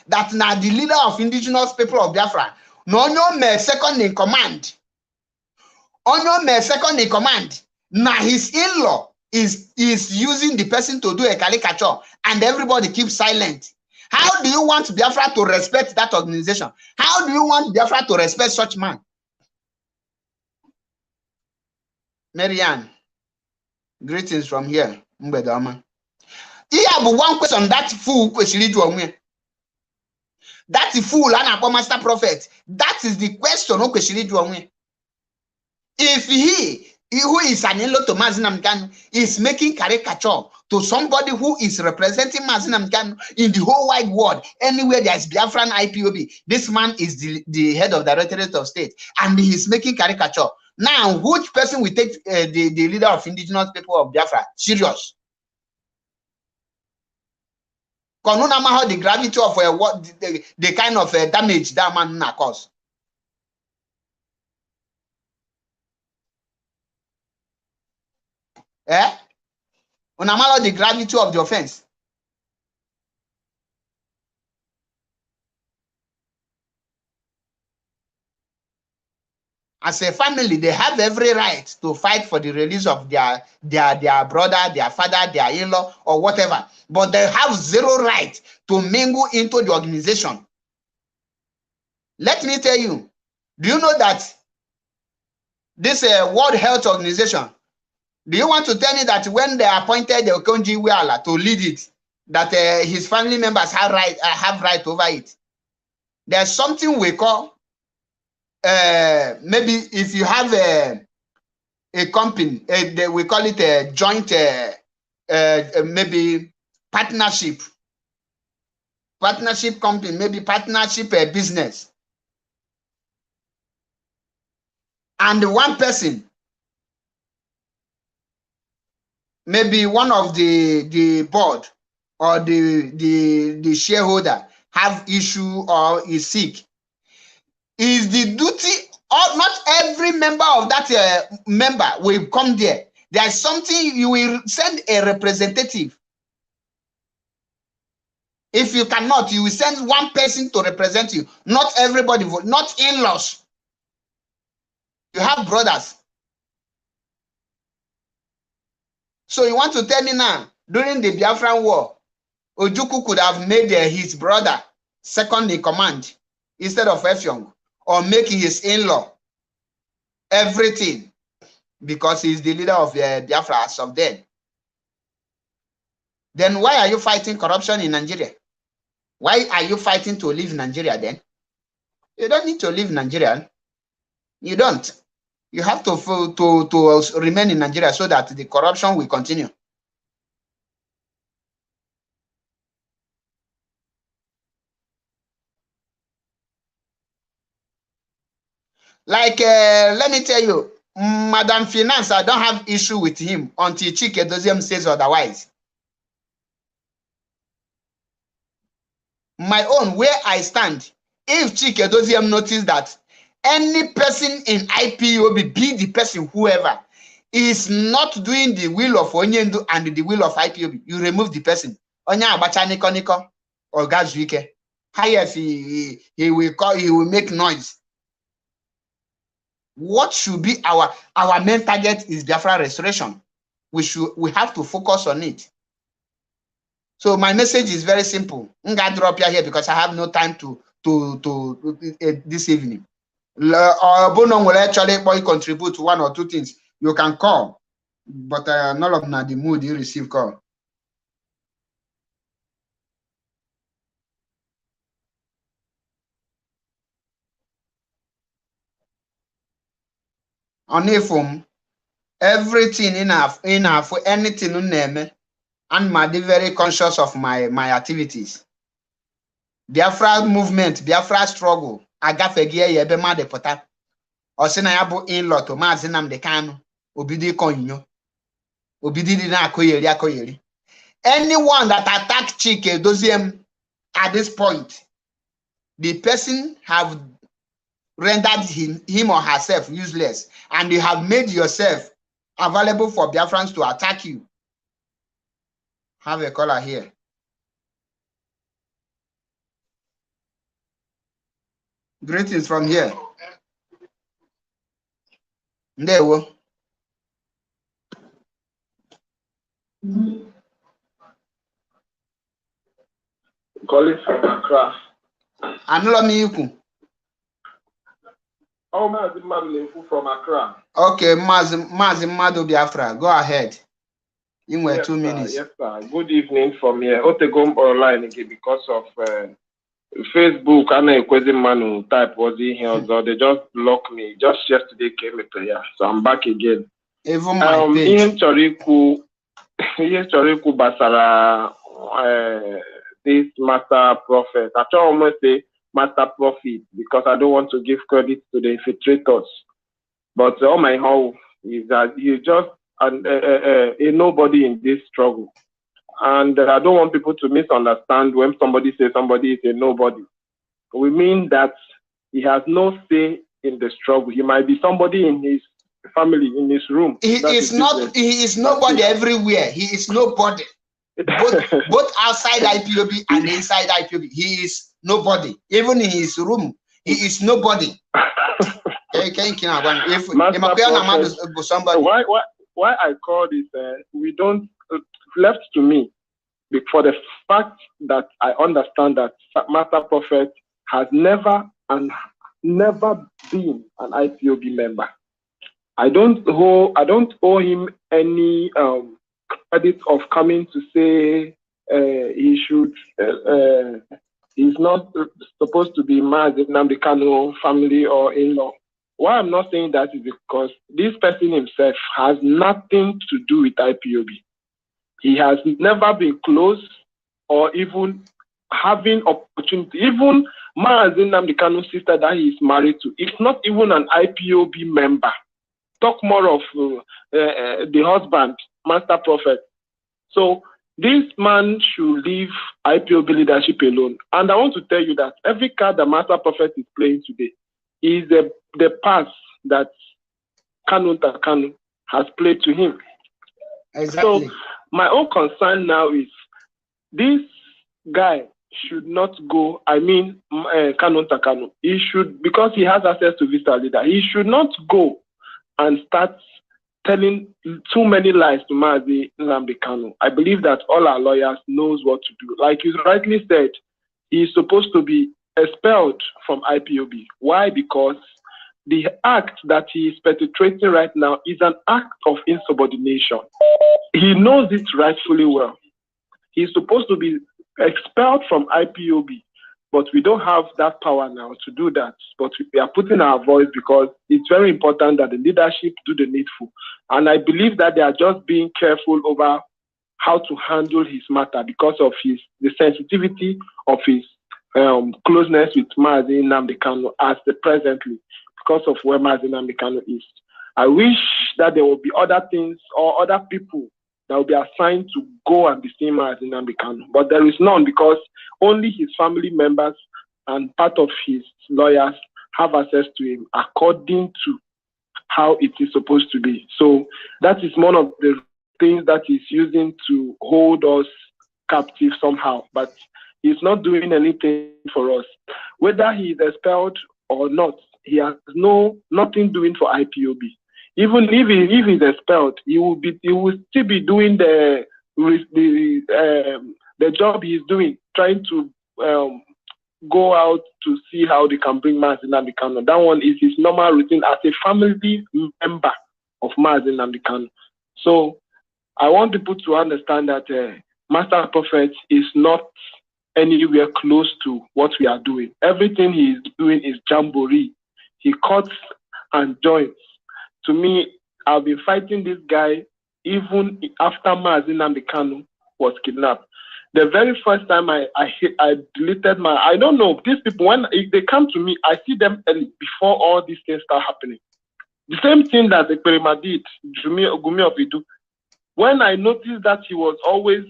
that now the leader of indigenous people of Biafra, no me second in command. Onyo second in command. Now his in-law is using the person to do a caricature and everybody keeps silent. How do you want Biafra to respect that organization? How do you want Biafra to respect such man? Marianne, greetings from here. Mbedoma. He have one question that fool question to me. That fool and Master Prophet. That is the question. If he who is an in-law to Maazị Nnamdi Kanu is making caricature to somebody who is representing Maazị Nnamdi Kanu in the whole wide world, anywhere there is Biafran IPOB, this man is the head of the Directorate of State, and he is making caricature. Now, which person will take the leader of indigenous people of Biafra serious? How the gravity of what the kind of damage that man cause. Eh? Unamalo the gravity of the offense. As a family, they have every right to fight for the release of their brother, their father, their in-law, or whatever. But they have zero right to mingle into the organization. Let me tell you, do you know that this World Health Organization, do you want to tell me that when they appointed the Okonji Iweala to lead it, that his family members have right over it? There's something we call maybe if you have a company, we call it a joint, maybe partnership company, maybe partnership business, and one person, maybe one of the board or the shareholder have issue or is sick, is the duty, or not every member of that member will come there. There's something, you will send a representative. If you cannot, you will send one person to represent you. Not everybody vote, not in-laws. You have brothers. So you want to tell me now, during the Biafran War, Ojukwu could have made his brother second in command instead of Effiong, or make his in-law everything, because he's the leader of Biafra as of then. Then why are you fighting corruption in Nigeria? Why are you fighting to leave Nigeria then? You don't need to leave Nigeria. You don't. You have to remain in Nigeria so that the corruption will continue. Like, let me tell you, Madam Finance, I don't have issue with him until Chike Doziem says otherwise. My own, where I stand, if Chike Doziem notice that any person in IPOB, be the person whoever, is not doing the will of Onyendu and the will of IPOB, you remove the person. Onya abacha niko niko or Gazuike. Yes, he will make noise. What should be our main target is Biafra restoration. We have to focus on it. So my message is very simple. I'm gonna drop here because I have no time to this evening. Bono will actually contribute to one or two things. You can call, but none of them the mood you receive call. On phone, everything in for anything in name, and my very conscious of my activities. Biafra movement, Biafra struggle. Agafegie yebe ma de pota. Osina ya bu in-law to Mazi Nnamdi Kanu. Obidi konyo. Obidi di na akoyeri. Anyone that attack Chike Doziem at this point, the person have rendered him or herself useless, and you have made yourself available for Biafrans to attack you. Have a caller here. Greetings from here. Ndewo. Calling from Accra. Anulamiku. Oh, Mazi Madu from Accra. Okay, Mazi Madu Biafra. Go ahead. You were 2 minutes. Yes, sir. Good evening from here. Otegom online again because of Facebook. I know a Manu type was in here, so they just blocked me. Just yesterday came into here, so I'm back again. Even my page. Ian Choriku Basara, this Master Prophet. I try almost say Master Prophet because I don't want to give credit to the infiltrators. But all my hope is that you just a nobody in this struggle. And I don't want people to misunderstand when somebody says somebody is a nobody. We mean that he has no say in the struggle. He might be somebody in his family in his room. He is nobody everywhere. He is nobody. both outside IPOB and inside IPOB. He is nobody. Even in his room, he is nobody. If somebody. Why I call this, we don't, left to me, for the fact that I understand that Master Prophet has never been an IPOB member. I don't owe him any credit of coming to say he should. He's not supposed to be married in Nnamdi Kanu family or in-law. Why I'm not saying that is because this person himself has nothing to do with IPOB. He has never been close or even having opportunity. Even Maazin Nnamdi Kanu's sister that he is married to, it's not even an IPOB member. Talk more of the husband, Master Prophet. So this man should leave IPOB leadership alone. And I want to tell you that every card that Master Prophet is playing today is the pass that Kanu has played to him. Exactly. So my own concern now is this guy should not go, Kanu. He should, because he has access to Vista Leader, he should not go and start telling too many lies to Mazi Nnamdi Kanu. I believe that all our lawyers knows what to do. Like you rightly said, he is supposed to be expelled from IPOB. Why? Because the act that he is perpetrating right now is an act of insubordination. He knows it rightfully well. He is supposed to be expelled from IPOB, but we don't have that power now to do that. But we are putting our voice because it's very important that the leadership do the needful. And I believe that they are just being careful over how to handle his matter because of the sensitivity of his closeness with Mazi Nnamdi Kanu as the presently, because of where Mazi Nnamdi Kanu is. I wish that there will be other things or other people that will be assigned to go and be seen Mazi Nnamdi Kanu, but there is none because only his family members and part of his lawyers have access to him according to how it is supposed to be. So that is one of the things that he's using to hold us captive somehow, but he's not doing anything for us. Whether he is expelled or not, he has nothing doing for IPOB. Even if he's expelled, he will still be doing the job he's doing, trying to go out to see how they can bring Mazi Nnamdi Kanu. That one is his normal routine as a family member of Mazi Nnamdi Kanu. So I want people to understand that Master Prophet is not anywhere close to what we are doing. Everything he is doing is jamboree. He cuts and joins. To me, I've been fighting this guy even after Mazi Nnamdi Kanu was kidnapped. The very first time I deleted I don't know, these people, when they come to me, I see them early before all these things start happening. The same thing that the Perima did, Gumi Ovidu. When I noticed that he was always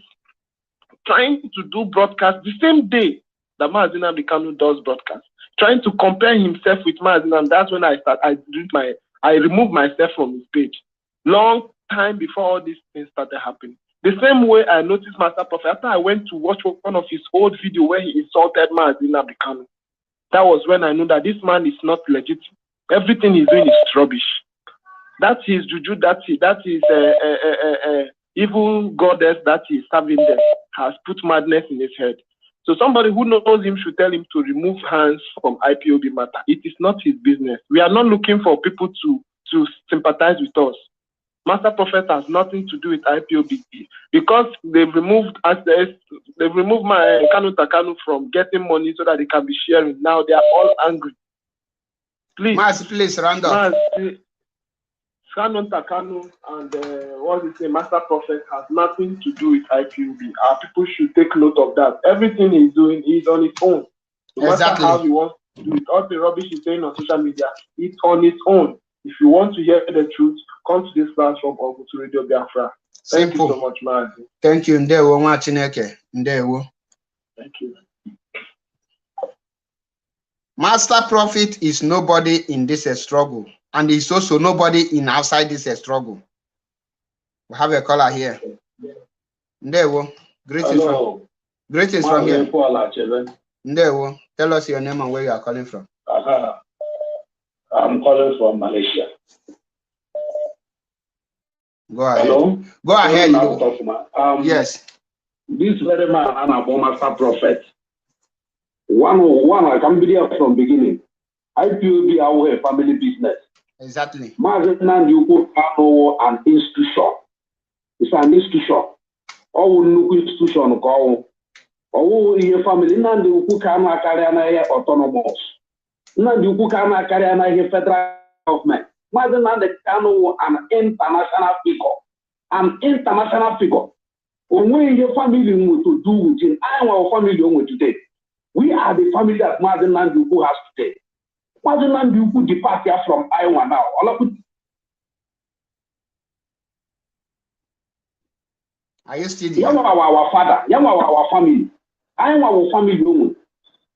trying to do broadcast the same day that Mazi Nnamdi Kanu does broadcast, trying to compare himself with Mazi Nnamdi, that's when I removed myself from his page. Long time before all these things started happening. The same way I noticed Master Prophet, after I went to watch one of his old videos where he insulted Mazi Nnamdi Kanu, that was when I knew that this man is not legit. Everything he's doing is rubbish. That's his juju, that's his evil goddess that he's serving them, has put madness in his head. So somebody who knows him should tell him to remove hands from IPOB matter. It is not his business. We are not looking for people to sympathize with us. Master Prophet has nothing to do with IPOB because they've removed my Kanu Takanu from getting money so that they can be sharing. Now they are all angry. Please, please, round up. Kanu Takanu and Master Prophet has nothing to do with IPOB. Our people should take note of that. Everything he's doing is on his own. No matter how he wants to do it, all the rubbish he's saying on social media, it's on its own. If you want to hear the truth, come to this platform or go to Radio Biafra. Thank you so much, Mazi. Thank you. Ndewo nwa Chineke. Ndewo. Thank you. Master Prophet is nobody in this struggle. and it's also nobody in outside this struggle. We have a caller here. Ndewo. Greetings from here. Ndewo. Tell us your name and where you are calling from. I'm calling from Malaysia. Go ahead. Hello? Go ahead. Yes. This very man, I'm a Master Prophet. One, I can be there from beginning. IPOB, our family business. Exactly. Mazenan, you put an institution. It's an institution. All new institution go. All your family, none who can carry an autonomous. None who can carry an federal government. Mazenan, the Kano, an international figure. An international figure. When your family to do with our family today. We are the family that Mazenan Duku has today. Mazenan Duku depart here from Iowa now. Are you still here? Our father, our family. Our family.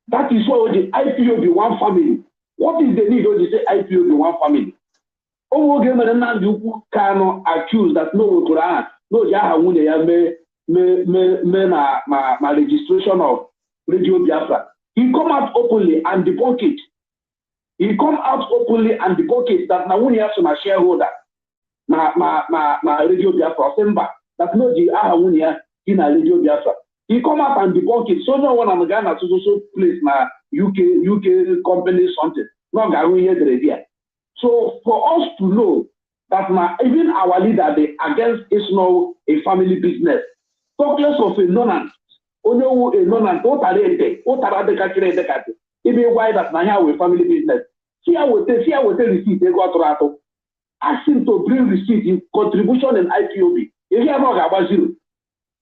That is why the IPOB one family. What is the need of the IPOB one family? Oh, Mazenan Duku cannot accuse that no Quran, no Yahweh my registration of Radio Biafra. He come out openly and debunk it. He come out openly and debunk it that now when he has my shareholder, my Radio Biafra, Semba, that no the Ahamunia in a Radio Biafra. He come out and debunk it. So no one on the Ghana to also place my UK company something. No Garu here the idea. So for us to know that even our leader they against is now a family business. Talkless of a nonant. Only a nonant, what are they catching the cat? Even why that now with family business. See, I will tell receipt, they got to ask him to bring receipt in contribution in IPOB. If you are not about zero,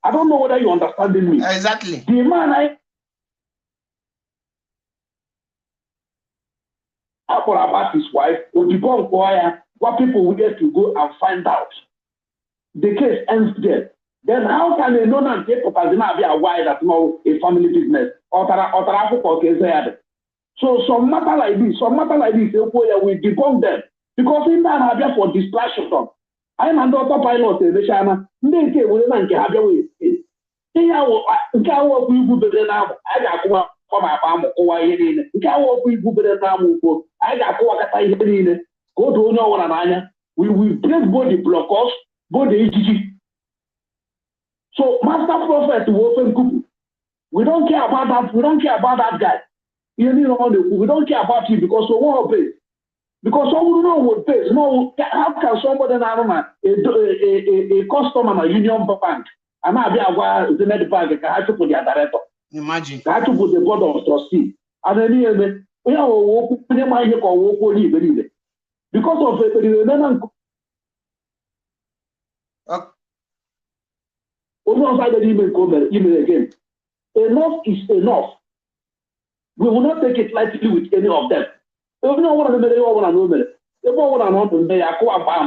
I don't know whether you understanding me. Exactly. The man about his wife, will debunk what people will get to go and find out. The case ends there. Then how can a non take up as be a why that know a family business or so some matter like this, we debunk them because in that have for distraction. I am under pilot in the China. They will not have your way. I got from my farm or in. I got go to no one. We will break both the blockers, both the EGG. So, Master Prophet to open Kupu. We don't care about that. We don't care about that guy. We don't care about him because we won't pay. Because someone know what pays. No, how can somebody a customer in a union bank and now be a net bank I have to put the director. Imagine. I have to put the board of trustees. And then we are walking because of the email again. Enough is enough. We will not take it lightly with any of them. We don't want to make it. They don't want to make a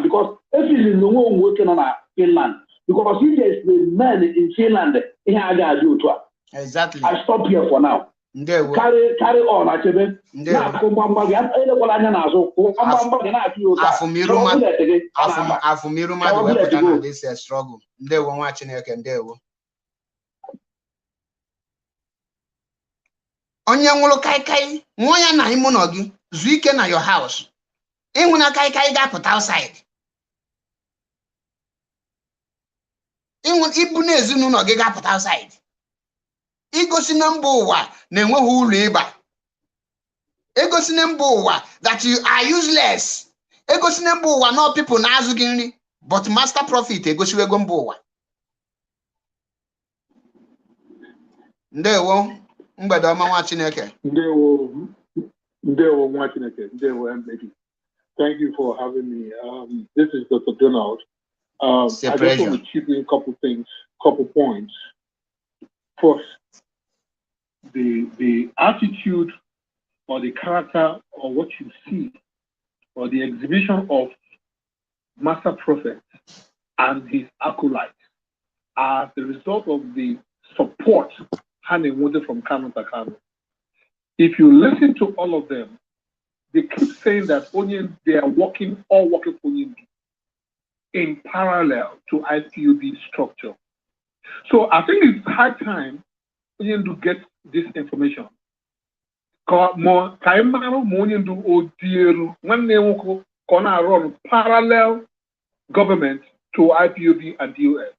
because if he's in the one working on Finland, because if there's the man in Finland, he has to do it. Exactly. I stop here for now. Carry on, actually. This struggle. They were watching it and they were. Onye nwụrụ kaikai nwa ya na ime ụlọ gị zuo ike na your house ịhụ na kaikai ga-apụta outside ibu na ezinụlọ gị ga-apụta outside igosi na mba ụwa na-enweghị ụlọ ịba egosi na mba ụwa that you are useless egosi na mba ụwa no people na-azụ gị nri but Master Prophet egosiwego mba ụwa ndewo mgbede ọma nwa Chineke. Ndewo nwa Chineke. Ndewo MBD. Thank you for having me. This is Dr. Donald. I just want to chip in a couple things, couple points. First, the attitude or the character or what you see or the exhibition of Master Prophet and his acolytes are the result of the support handing water from Kano to Kano. If you listen to all of them, they keep saying that they are working for Onyendu in parallel to IPOB structure. So I think it's high time Onyendu get this information. Onyendu run parallel government to IPOB and DOS.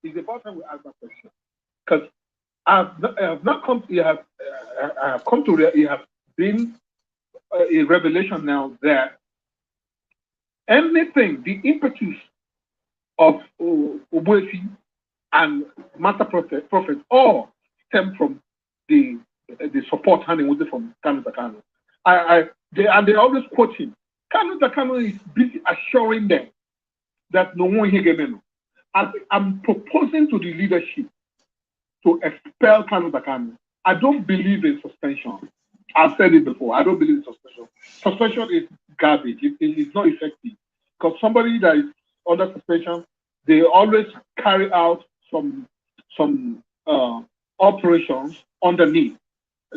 It's about time we ask that question. Because I have not come to, I have come to, it has been a revelation now that anything, the impetus of Obuefi and Master Prophet all stem from the support handing with it from Kanu Takano. They always quote him. Kanu Takano is busy assuring them that no one here can. I'm proposing to the leadership to expel Kanu Takano. I don't believe in suspension. I've said it before. I don't believe in suspension. Suspension is garbage. It's not effective. Because somebody that is under suspension, they always carry out some operations underneath.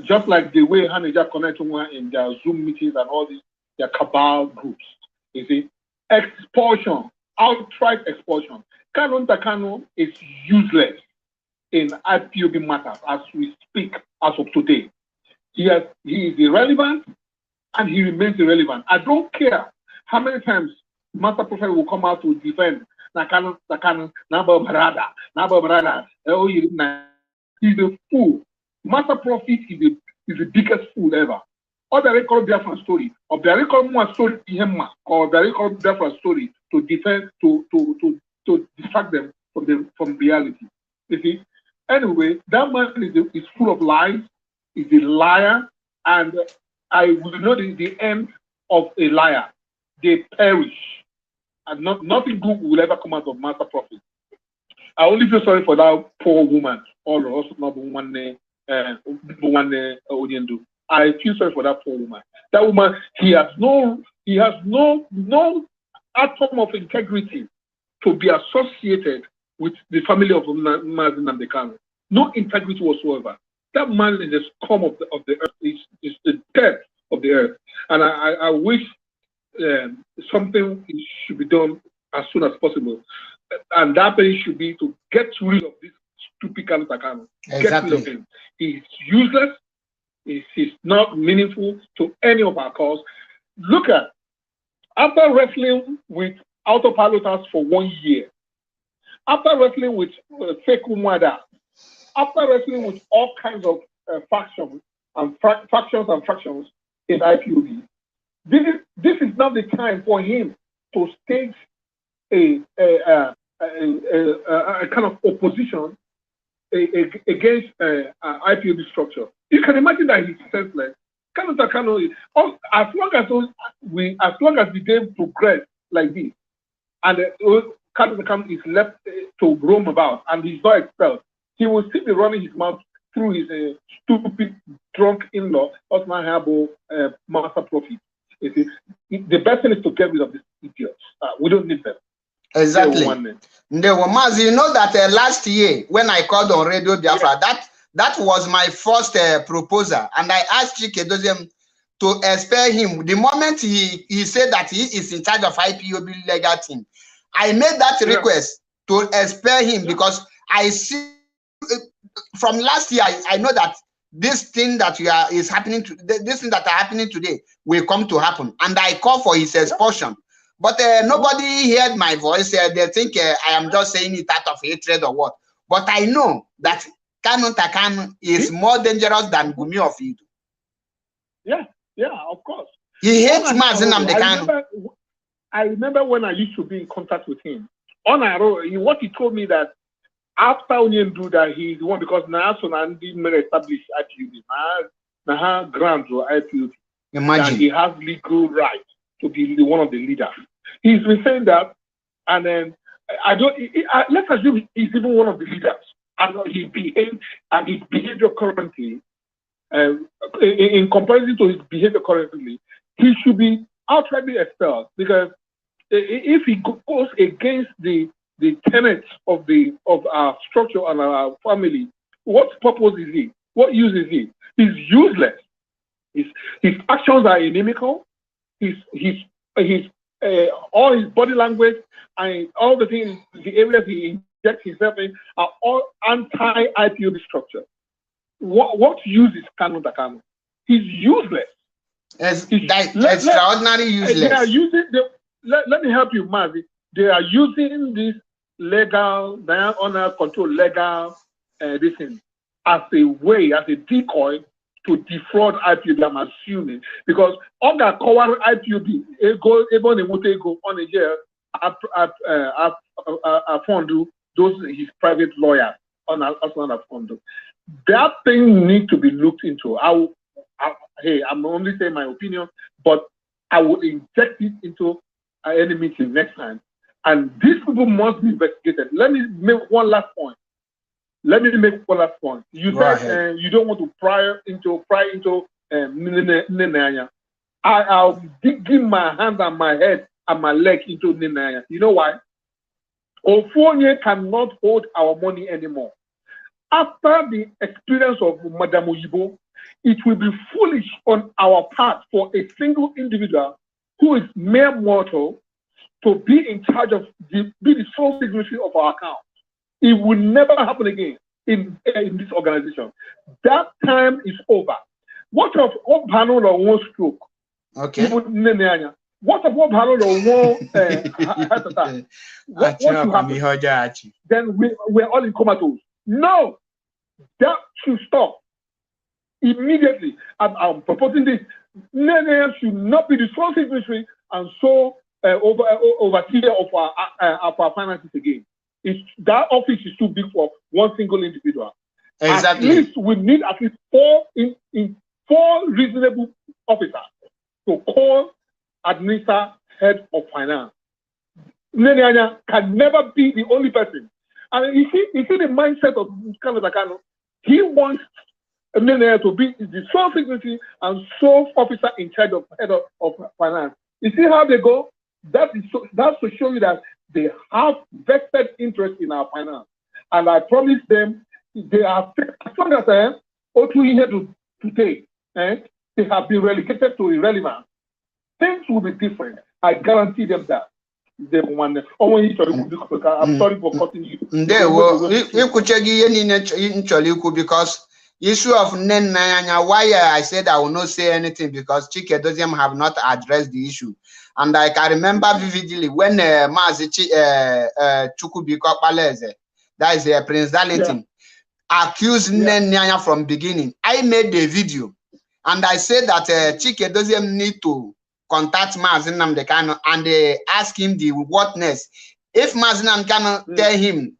Just like the way Haneja connect in their Zoom meetings and all these, their cabal groups. You see, expulsion, outright expulsion. Kanu Takano is useless in IPOB matters as we speak as of today. He is irrelevant and he remains irrelevant. I don't care how many times Master Prophet will come out to defend Nakano, Naba Barada. He's a fool. Master Prophet is the biggest fool ever. Or the record Biafran story, or the record more story or the record Biafran story to defend to distract them from reality. You see? Anyway, that man is full of lies, is a liar, and I will know the end of a liar. They perish. And nothing good will ever come out of Master Prophet. I only feel sorry for that poor woman, or also not one Onyendu. I feel sorry for that poor woman. That woman, he has no atom of integrity to be associated with the family of Mazi Nnamdi Kanu. No integrity whatsoever. That man is the scum of the earth. Is the depth of the earth. And I wish something should be done as soon as possible. And that thing should be to get rid of this stupid Kanu Takano. Exactly. Get rid of him. He's useless. He's not meaningful to any of our cause. Look at, after wrestling with autopiloters for 1 year, after wrestling with fake Umwada, after wrestling with all kinds of factions and fractions in IPOB, this is not the time for him to stage a kind of opposition against IPOB structure. You can imagine that he's senseless. Kanu Takano, as long as the game progress like this, and Kanu Takano is left to roam about and he's not expelled, he will still be running his mouth through his stupid drunk in-law, Osman Habo, Master Prophet. You see, the best thing is to get rid of these idiots. We don't need them. Exactly. Mazi, you know that last year when I called on Radio Biafra, that was my first proposal, and I asked Chike Doziem to expel him. The moment he said that he is in charge of IPOB legal team, I made that request to expel him because I see from last year I know that this thing that is happening to this thing that are happening today will come to happen, and I call for his expulsion. But nobody heard my voice. They think I am just saying it out of hatred or what. But I know that Kanu Takano is more dangerous than Gumi of Idu. Yeah, of course. He hates Mazi Nnamdi Kanu. I remember when I used to be in contact with him. What he told me that after Onyendu that he's the one, because Naso and established IPUD, Naha grants or IPUD, that he has legal right to be one of the leaders. He's been saying that, and then let's assume he's even one of the leaders, and his behavior currently, in comparison to his behavior currently, he should be outrightly expelled, because if he goes against the tenets of our structure and our family, what purpose is he? What use is he? He's useless. His actions are inimical. all his body language and all the things, the areas he injects himself in are all anti-IPOB structure. What use is Kanu Takano? He's useless. Extraordinary useless. They are using let me help you, Mazi. They are using this legal, honor control legal this thing as a way, as a decoy to defraud IPOB, I'm assuming. Because all that cover IPOB, even on a year, I found those his private lawyers on a fund. That thing needs to be looked into. I'm only saying my opinion, but I will inject it into any meeting next time. And these people must be investigated. Let me make one last point. You said you don't want to pry into Nenanya. I'll be digging my hand and my head and my leg into Nenanya. You know why? Ofonye cannot hold our money anymore. After the experience of Madame Oyibo, it will be foolish on our part for a single individual who is mere mortal to be in charge of be the sole signatory of our account. It will never happen again in this organization. That time is over. What of Obano or one stroke? Okay. What of Obano or one heart attack? What happen? Then we're all in comatose. No, that should stop immediately. I'm proposing this. Nenea should not be the sole signatory and so overseer of our finances again. That office is too big for one single individual. Exactly. At least we need at least four reasonable officers to call, administer, head of finance. Nenea can never be the only person. And you see the mindset of Kano. He wants Nenea to be the sole signatory and sole officer in charge of head of finance. You see how they go? That's to show you that they have vested interest in our finance. And I promise them, they are, as long as here today, they have been relegated to irrelevance. Things will be different. I guarantee them that. I'm sorry for cutting you. Because issue of Nenanya, why I said I will not say anything, because Chike doesn't have not addressed the issue. And I can remember vividly when Mazi Chukubiko Paleze, that is Prince Darlington, accused Nenanya from beginning. I made the video and I said that Chike doesn't need to contact Mazi Nnamdi and ask him the whatness. If Mazi Nnamdi Kanu tell him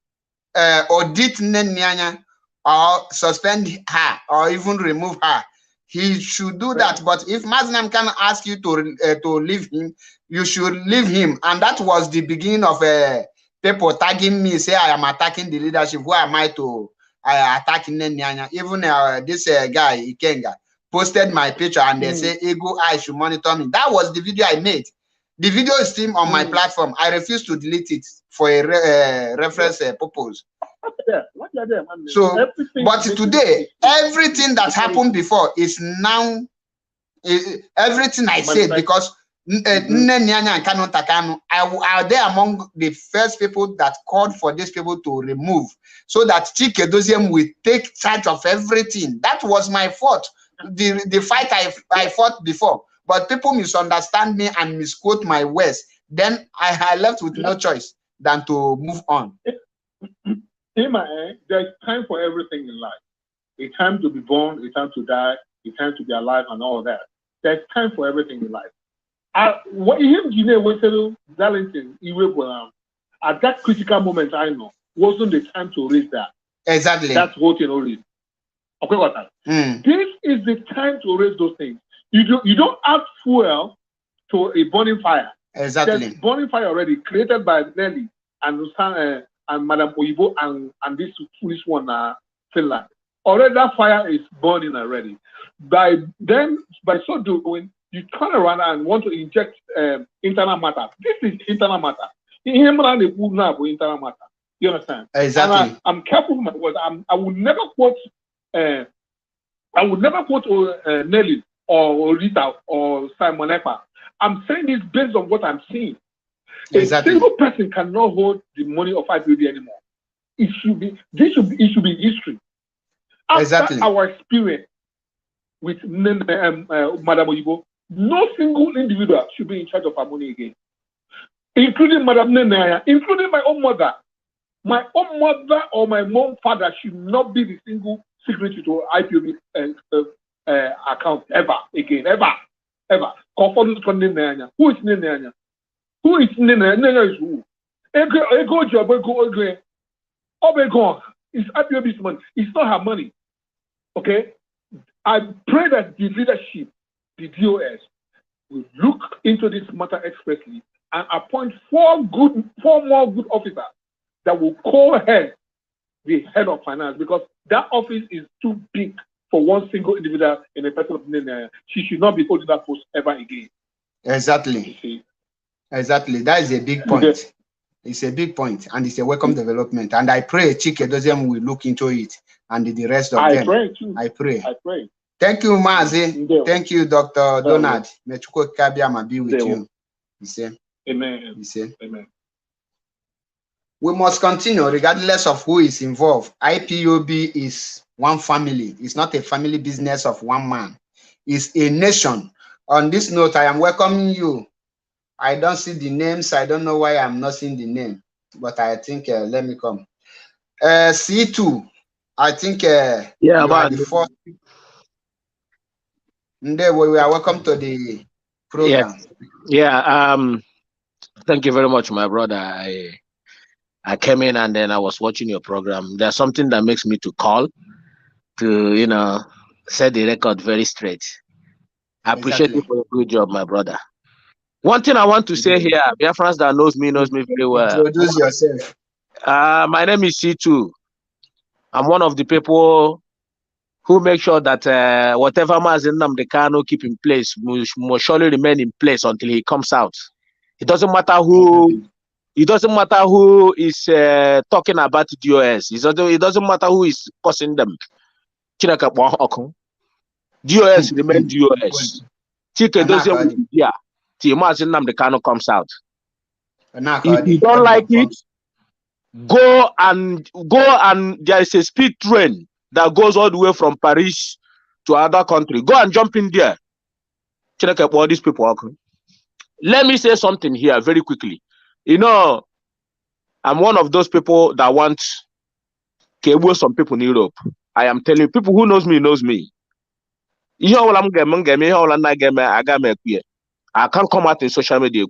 audit Nenanya or suspend her or even remove her, he should do that. But if Mazi Nnamdi Kanu ask you to leave him, you should leave him. And that was the beginning of people tagging me, say I am attacking the leadership. Who am I to attack Nenanya? Even this guy Ikenga posted my picture and they say Ego I should monitor me. That was the video I made. The video is still on my platform. I refuse to delete it for a reference purpose. So, but today, everything that happened before is now everything I said, because Nenanya and Kanu Takano are they among the first people that called for these people to remove, so that Chike Doziem will take charge of everything. That was my fault. The fight I fought before, but people misunderstand me and misquote my words. Then I left with no choice than to move on. There's time for everything in life. A time to be born, a time to die, a time to be alive, and all that. There's time for everything in life. What Darlington, at that critical moment, I know, wasn't the time to raise that. Exactly. That's what you know. Okay, what that? This is the time to raise those things. You don't add fuel to a burning fire. Exactly. There's burning fire already created by Nelly and Madame Oyibo and this foolish one, Finland. Already that fire is burning already. By so doing, you turn around and want to inject internal matter. This is internal matter. Internal matter. You understand? Exactly. And I'm careful with my words. I would never quote Nelly or Rita or Simon Ekpa I'm saying this based on what I'm seeing. Exactly. A single person cannot hold the money of IPOB anymore. It should be history. After Exactly. our experience with Madam Oyibo, no single individual should be in charge of our money again, including Madam Nenaya, including my own mother. My own mother or my own father should not be the single signatory to IPOB account ever again, ever. Who is Nenaya? Who is Nenaya? Nenaya is who? Ego job, ego. Obegon is IPOB's money. It's not her money. Okay? I pray that the leadership, the DOS, will look into this matter expressly and appoint four more good officers that will co-head the head of finance, because that office is too big for one single individual in a person of Nenaya. She should not be holding that post ever again. Exactly. Exactly. That is a big point. Yeah. It's a big point, and it's a welcome development. And I pray Chike Doziem will look into it, and the rest of them. Pray too. I pray. Thank you, Mazi. Thank you, Dr. Donald. May Chukwu Kabiama be with you. You say. Amen. You say. Amen. We must continue regardless of who is involved. IPOB is one family. It's not a family business of one man. It's a nation. On this note, I am welcoming you. I don't see the names. I don't know why I'm not seeing the name, but I think let me come. C2, I think yeah, you are the first. We are welcome to the program. Yeah. Thank you very much, my brother. I came in and then I was watching your program. There's something that makes me to call to set the record very straight. I appreciate you for a good job, my brother. One thing I want to say here, Biafrans that knows me very well. Introduce yourself. My name is C2. I'm one of the people who make sure that whatever Mazen Nnamdi Kanu keep in place must surely remain in place until he comes out. It doesn't matter who. It doesn't matter who is talking about DOS. It doesn't matter who is causing them. DOS remain DOS. Chike doesn't yeah. Till Mazen Nnamdi Kanu comes out. If you don't like it, go and there is a speed train that goes all the way from Paris to another country. Go and jump in there. Check out all these people. Let me say something here very quickly. I'm one of those people that want to some people in Europe. I am telling you, people who knows me knows me. I can't come out in social media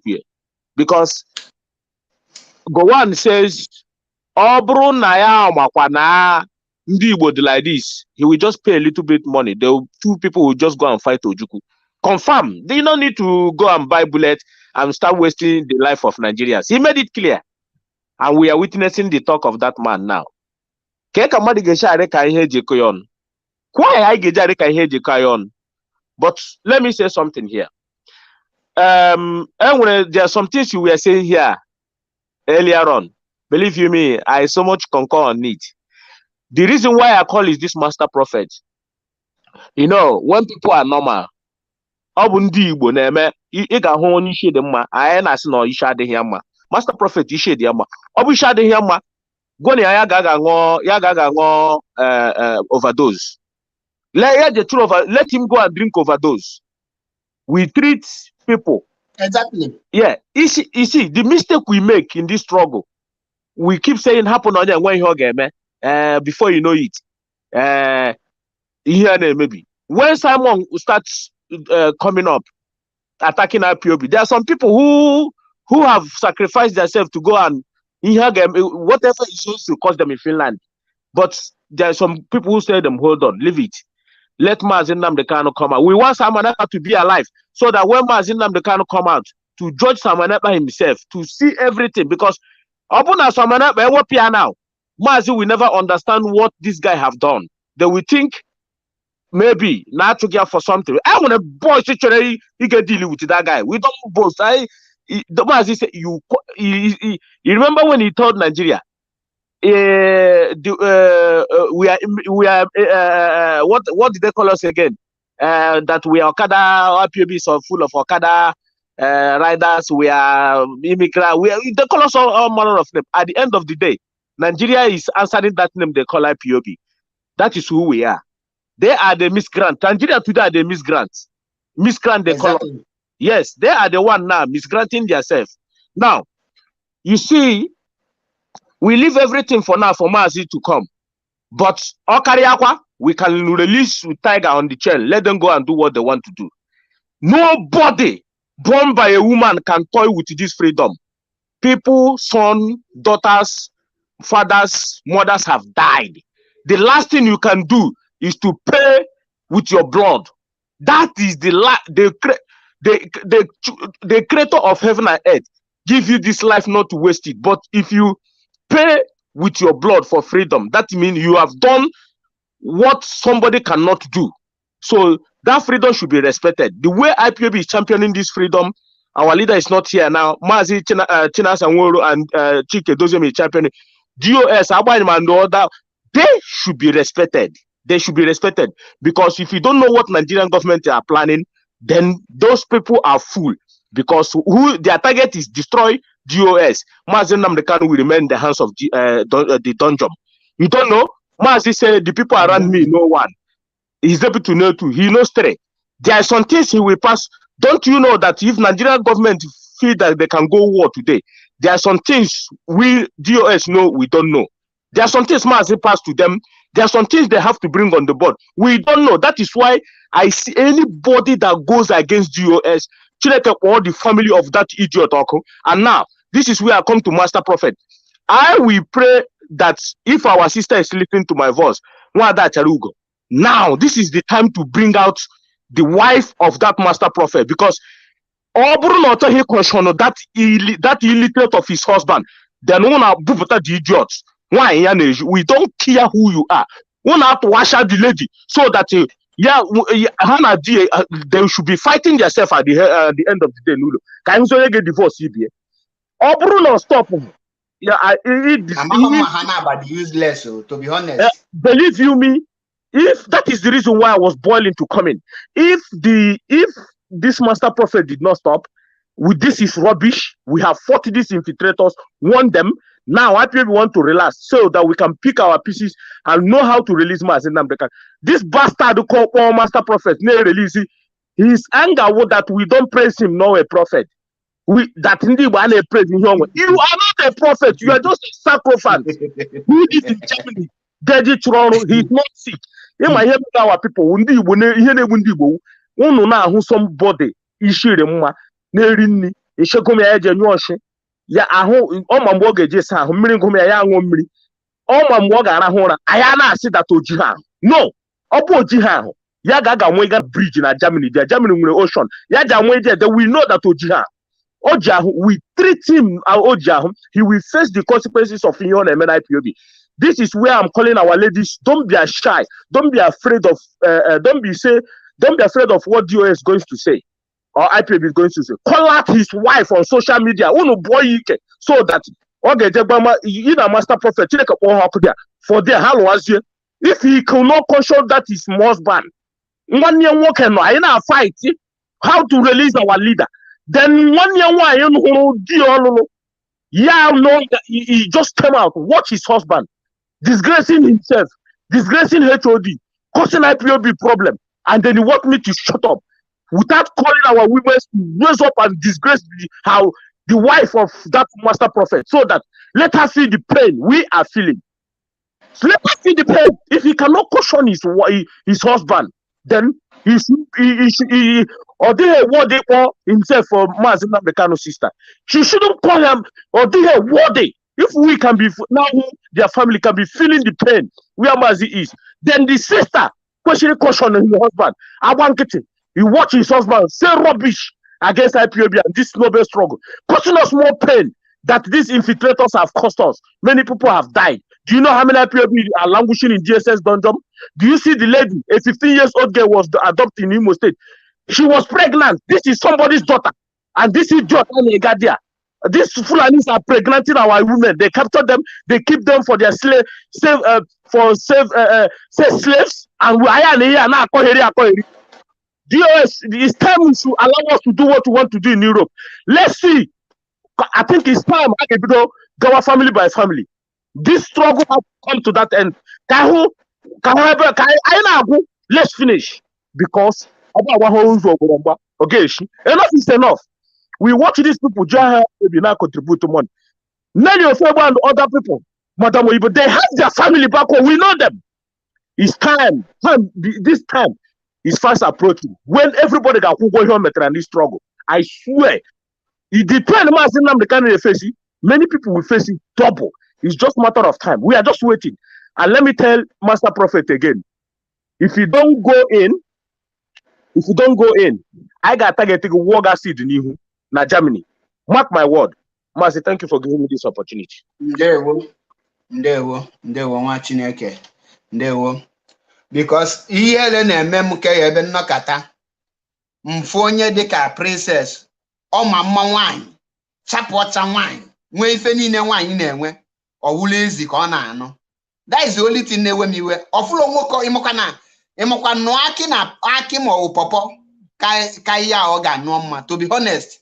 because Gowan says, Obru Naya Makwana Ndi would like this. He will just pay a little bit money. The two people will just go and fight Ojuku. Confirm. They don't need to go and buy bullets and start wasting the life of Nigerians. He made it clear. And we are witnessing the talk of that man now. But let me say something here. There are some things you were saying here earlier on. Believe you me, I so much concur on it. The reason why I call is this master prophet. When people are normal, master prophet overdose. Let him go and drink overdose. We treat people. Exactly. Yeah. You see, the mistake we make in this struggle, we keep saying happen on when you before you know it. Here maybe. When Simon starts coming up, attacking IPOB, there are some people who have sacrificed themselves to go and whatever is supposed to cost them in Finland. But there are some people who say them, hold on, leave it. Let Mazen Nnamdi Kanu come out. We want Simon Ekpa to be alive so that when Mazen Nnamdi Kanu come out, to judge Simon Ekpa himself, to see everything, because upon as Simon Ekpa now, Mazi will never understand what this guy have done. They will think maybe not to get for something. I want to boss you get dealing with that guy. We don't boast. The Mazi said you remember when he told Nigeria, we are what did they call us again? That we are Okada, IPOB is full of Okada riders, we are immigrants, they call us all manner of name. At the end of the day, Nigeria is answering that name they call IPOB. That is who we are. They are the miscreants. Nigeria today are the miscreants. Miscreant they call us. Yes, they are the one now misgranting themselves. Now, you see, we leave everything for now for Mazi to come. But Okariakwa, we can release Tiger on the chain. Let them go and do what they want to do. Nobody born by a woman can toy with this freedom. People, sons, daughters, fathers, mothers have died. The last thing you can do is to pay with your blood. That is the creator of heaven and earth give you this life not to waste it. But if you pay with your blood for freedom, that means you have done what somebody cannot do. So that freedom should be respected. The way IPOB is championing this freedom, our leader is not here now. Mazi Chinas and Chike Dozemi is championing. DOS, Abanyama and all that, they should be respected. They should be respected, because if you don't know what Nigerian government are planning, then those people are fool, because who their target is destroy DOS. Mazi Nnamdi Kanu will remain in the hands of the dungeon. You don't know? Mazi said the people around me, no one. He's able to know too. He knows straight. There are some things he will pass. Don't you know that if Nigerian government feel that they can go war today, there are some things we DOS know we don't know. There are some things Mazi pass to them. There are some things they have to bring on the board. We don't know. That is why I see anybody that goes against DOS, or the family of that idiot. And now, this is where I come to Master Prophet. I will pray that if our sister is listening to my voice, now this is the time to bring out the wife of that Master Prophet, because that illiterate of his husband, then the idiots. Why? We don't care who you are. We have to wash out the lady so that they should be fighting themselves at the end of the day. Can you get divorced? Stop. But useless, to be honest. Believe you me, if that is the reason why I was boiling to come in. If this Master Prophet did not stop, with this is rubbish. We have fought these infiltrators, won them. Now IPOB want to relax so that we can pick our pieces and know how to release Mazi Nnamdi Kanu. This bastard called Master Prophet, release his anger was that we don't praise him, no a prophet. That indeed we are praising him. You are not a prophet, you are just a sacrifice. Who is in Germany? Deji Chrono, he is not sick. Our people, somebody ya ahụ ọma mgbe ọ ga-eje esa ahụ mmiri ngụm ya aṅụ mmiri ọma mgbe ọ ga-arahụ ụra anya na-asị data oji ha ahụ no ọ bụ oji ha ahụ ya ga-aga nwega bridge na Germany there Germany nwere ocean ya ga nwe there we know that oji ha oji ahụ we treat him oji ahụ he will face the consequences of ihe ọ na-eme na IPOB. This is where I'm calling our ladies, don't be shy, don't be afraid of don't be afraid of what DOS is going to say or IPOB is going to say. Call out his wife on social media. So that Master Prophet for their how if he cannot control that his husband, one year working I fight how to release our leader. Then 1 year why he just came out, watch his husband disgracing himself, disgracing HOD, causing IPOB problem, and then he want me to shut up without calling our women to raise up and disgrace the wife of that Master Prophet, so that let her feel the pain we are feeling. So let her feel the pain. If he cannot caution his husband, then he or what they call himself for Mazi Nnamdi Kanu sister. She shouldn't call him or what they. If we can be now, their family can be feeling the pain where Mazi is. Then the sister questioning her husband. I want it. You watch his husband say rubbish against IPOB and this noble struggle, causing us more pain that these infiltrators have cost us. Many people have died. Do you know how many IPOB are languishing in DSS dungeon? Do you see the lady, a 15-year-old girl was adopted in Imo State? She was pregnant. This is somebody's daughter. And this is daughter Negadia. These Fulanis are pregnanting our women. They capture them. They keep them for their slaves. And we are DOS, it's time we should allow us to do what we want to do in Europe. Let's see. I think it's time to go family by family. This struggle has come to that end. Let's finish. Because okay, enough is enough. We watch these people now contribute to money. Many of them and other people, Madam Oyibo, they have their family back home. We know them. It's time. This time is fast approaching. When everybody can go home and this struggle, I swear, it depends on the kind of face. Many people will face it double. It's just a matter of time. We are just waiting. And let me tell Master Prophet again: if you don't go in, I got to take a war seed in Germany. Mark my word. Master, thank you for giving me this opportunity. Ndewo nwa Chineke. Ndewo. Because ihe na-eme m ka ebe nnọkata mfu onye dịka princess ọma mma nwanyị chapụọcha nwanyị nwee ife niile nwanyị na-enwe ọwụla ezi ka ọ na-anụ. That is the only thing na-ewe m iwe. Ọfụlụ nwoke ịmụkwa nụ akị na akị ma ọ pọpọ ka ihe a ọ ga-anụ mma. To be honest,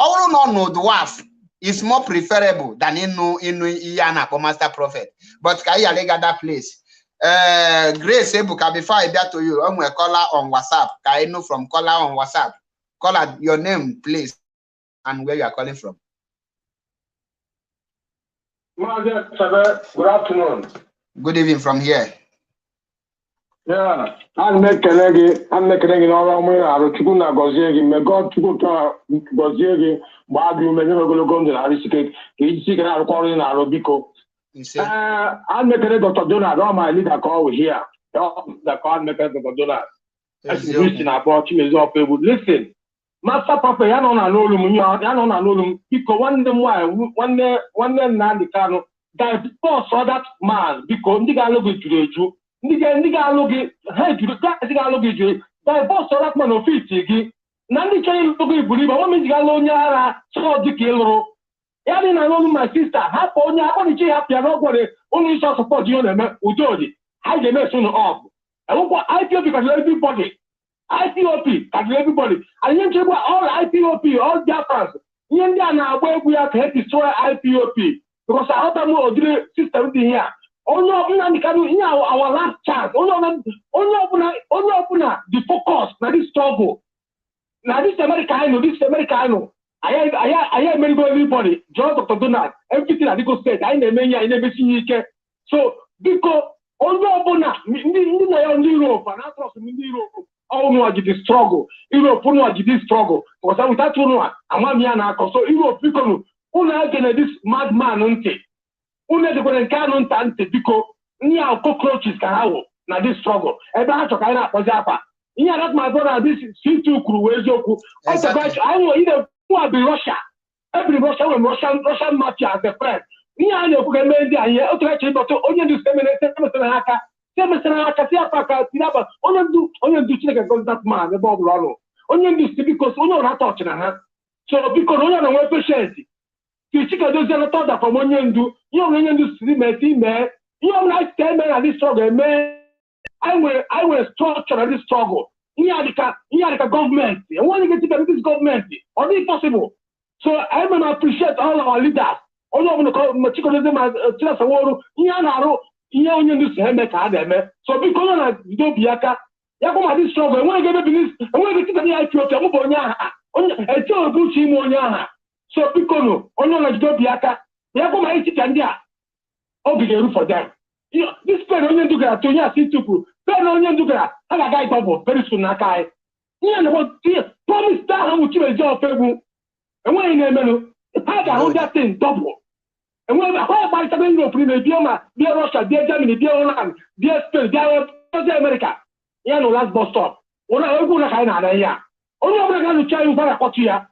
ọ bụrụ na ọ nụ dwarf is more preferable than ịnụ ihe a na-akpọ Master Prophet. But ka anyị ghara that place. Grace Ebuka, before I get to you, I'm going to call her on WhatsApp. I know from caller on WhatsApp. Call her your name, please, and where you are calling from. Good afternoon. Good evening from here. Yeah, I'm making all my Chukuna Gozegi, may God Chukuta Gozegi, Babu, may never go to the Aristic, each secret are calling Arabico. I'm making Dr. Donald, all my leader call here. The call maker Dr. Donald. As you wish in our watching is all people. Listen, Master Papa, I don't know, because one day, Nandicano, that before saw that man, because Niga look to the Jew. Niga look at you, that boss of that man of 50. Nandi can look at Believe, what means Galonia, so the kilo. Yadin, I know my sister, half on your happy, only shall support you on the Udodi. I can make soon off. I feel because everybody. IPOP, everybody. I want to all IPOP, all Japans. India, where we are to destroy IPOP. Because I have more system here. Only our last chance. Only open the focus. Now this struggle. Now this Americano. I am everybody. John Dr. Donald. Everything I go said. I never see you. So because only open in Europe and across in Europe. Oh no, I did this struggle. Europe, no, I did this struggle. Because I without one, I'm one yana. So Europe, people, who are getting this madman, auntie. Who are going to can't ante because near cockroaches can have now this struggle. And that's what I was up. Yeah, that's my brother. This C2 crew, I will either be Russia. Every Russian mafia as a friend. Yeah, I know who can make the idea. Okay, but only the only do that man, the Bob Rollo. Only this because only not touching her. So because only on a patient. You chicken does not thought that from onion do, you only do sleep, man. You don't like 10 men at this struggle, man. I will structure this struggle. Here the government. I want to get to this government. Only possible. So I appreciate all our leaders. All of the chicken does not ihe onye ndị si eme ka a na-eme so biko na Biaka ya kwa this struggle enweghị ebe bilis enweghị ike ịtanye ya Ethiopia mụ bụ onye agha onye Ethiopia uche ime onye agha so biko no onye na Biaka ya kwa isi ka ndị a obi ga-eru for them this pen onye ndu gara to onye asị tupu pen onye ndu gara ha ga-aga ịgbabọ very soon n'aka anyị ihe na promise ta ha nwụchi ezi ofe egwu enweghị na-emenụ ha ga-ahụ that thing double. And when I buy something Europe, dear Russia, dear Germany, dear Holland, dear Spain, dear America, yeah, no last bus stop. When I go to China, yeah. Only I'm going to tell you what I got here.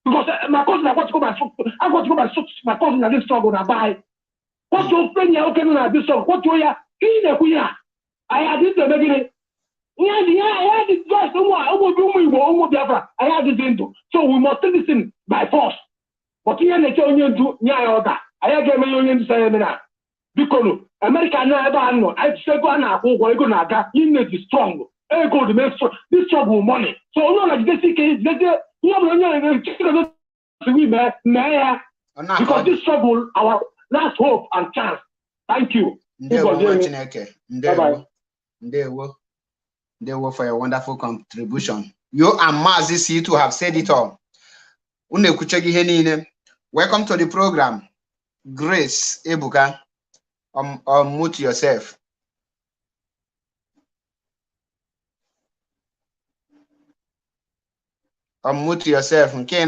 Because my cousin, I got to go my cousin at this struggle and buy. What's your friend? You're okay at this struggle. What do you hear? I had this the beginning. Yeah, I had this guy somewhere. I had this into. So we must take this in by force. But here they tell you to order. I get my union to say because America never know. I say go and go na ga in the strong. go to make this trouble money. So you know like this because this trouble our last hope and chance. Thank you. Bye-bye. Ndewo for your wonderful contribution. You and Mazi C2 have said it all. Welcome to the program. Grace Ebuka, unmute yourself. Unmute yourself. Okay.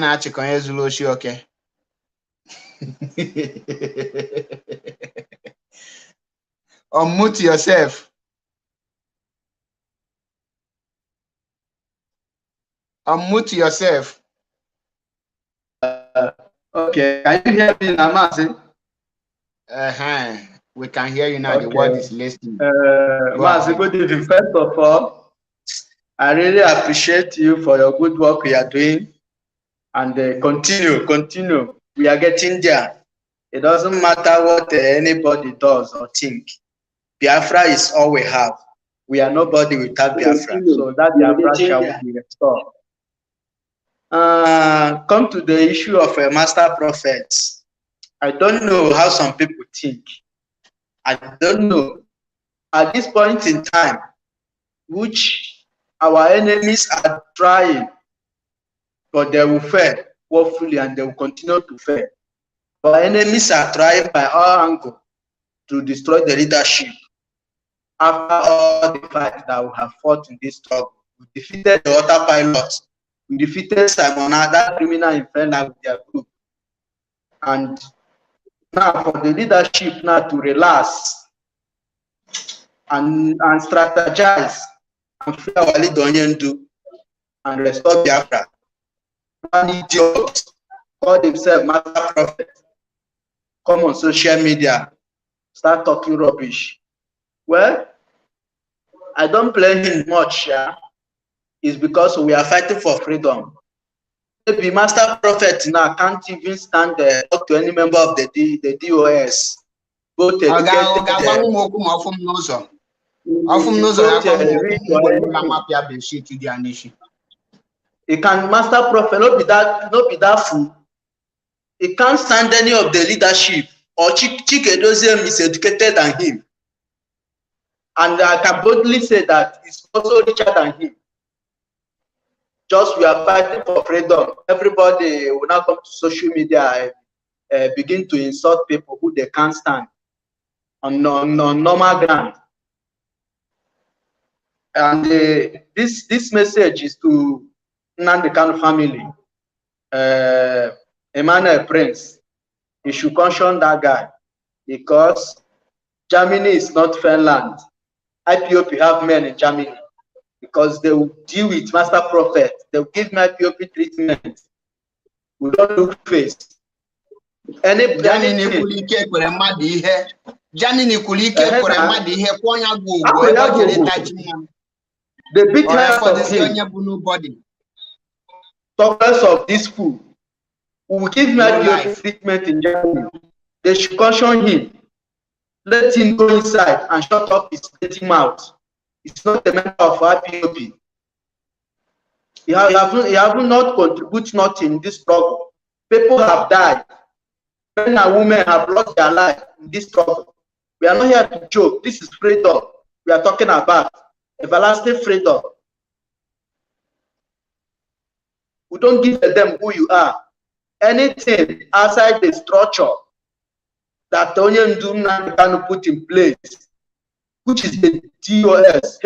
Unmute yourself. Unmute yourself. Okay, can you hear me now, Mazi? We can hear you now. Okay. The word is listening. Mazi, good evening. First of all, I really appreciate you for your good work you are doing. And continue. We are getting there. It doesn't matter what anybody does or think. Biafra is all we have. We are nobody without Biafra. So that Biafra shall be restored. Come to the issue of a master prophet. I don't know how some people think. I don't know. At this point in time, which our enemies are trying, but they will fail woefully and they will continue to fail. Our enemies are trying by all angles to destroy the leadership. After all the fight that we have fought in this struggle, we defeated the autopilot. We defeated Simon, that criminal infernal with their group. And now for the leadership now to relax and strategize and fear our leader do and restore Biafra. One idiot called himself Master Prophet come on social media, start talking rubbish. Well, I don't blame him much. It's because we are fighting for freedom. Maybe Master Prophet now can't even stand there talk to any member of the DOS. Both he can Master Prophet not be that fool. He can't stand any of the leadership or Chikedozie is educated than him. And I can boldly say that he's also richer than him. Just we are fighting for freedom. Everybody will now come to social media and begin to insult people who they can't stand on normal ground. And this message is to Nnamdi Kanu family. Emmanuel Prince, he should caution that guy because Germany is not Finland. IPOP have men in Germany because they will deal with Master Prophet. They will give my IPOP treatment. We don't look face. The big head of him. Talkers of this fool. We will give my IPOP treatment in Germany. They should caution him. Let him go inside and shut up his dirty mouth. It's not a member of IPOP. He have not contributed nothing in this struggle. People have died. Men and women have lost their life in this struggle. We are not here to joke. This is freedom. We are talking about everlasting freedom. We don't give a damn who you are. Anything outside the structure that Nnamdi Kanu put in place, which is the DOS,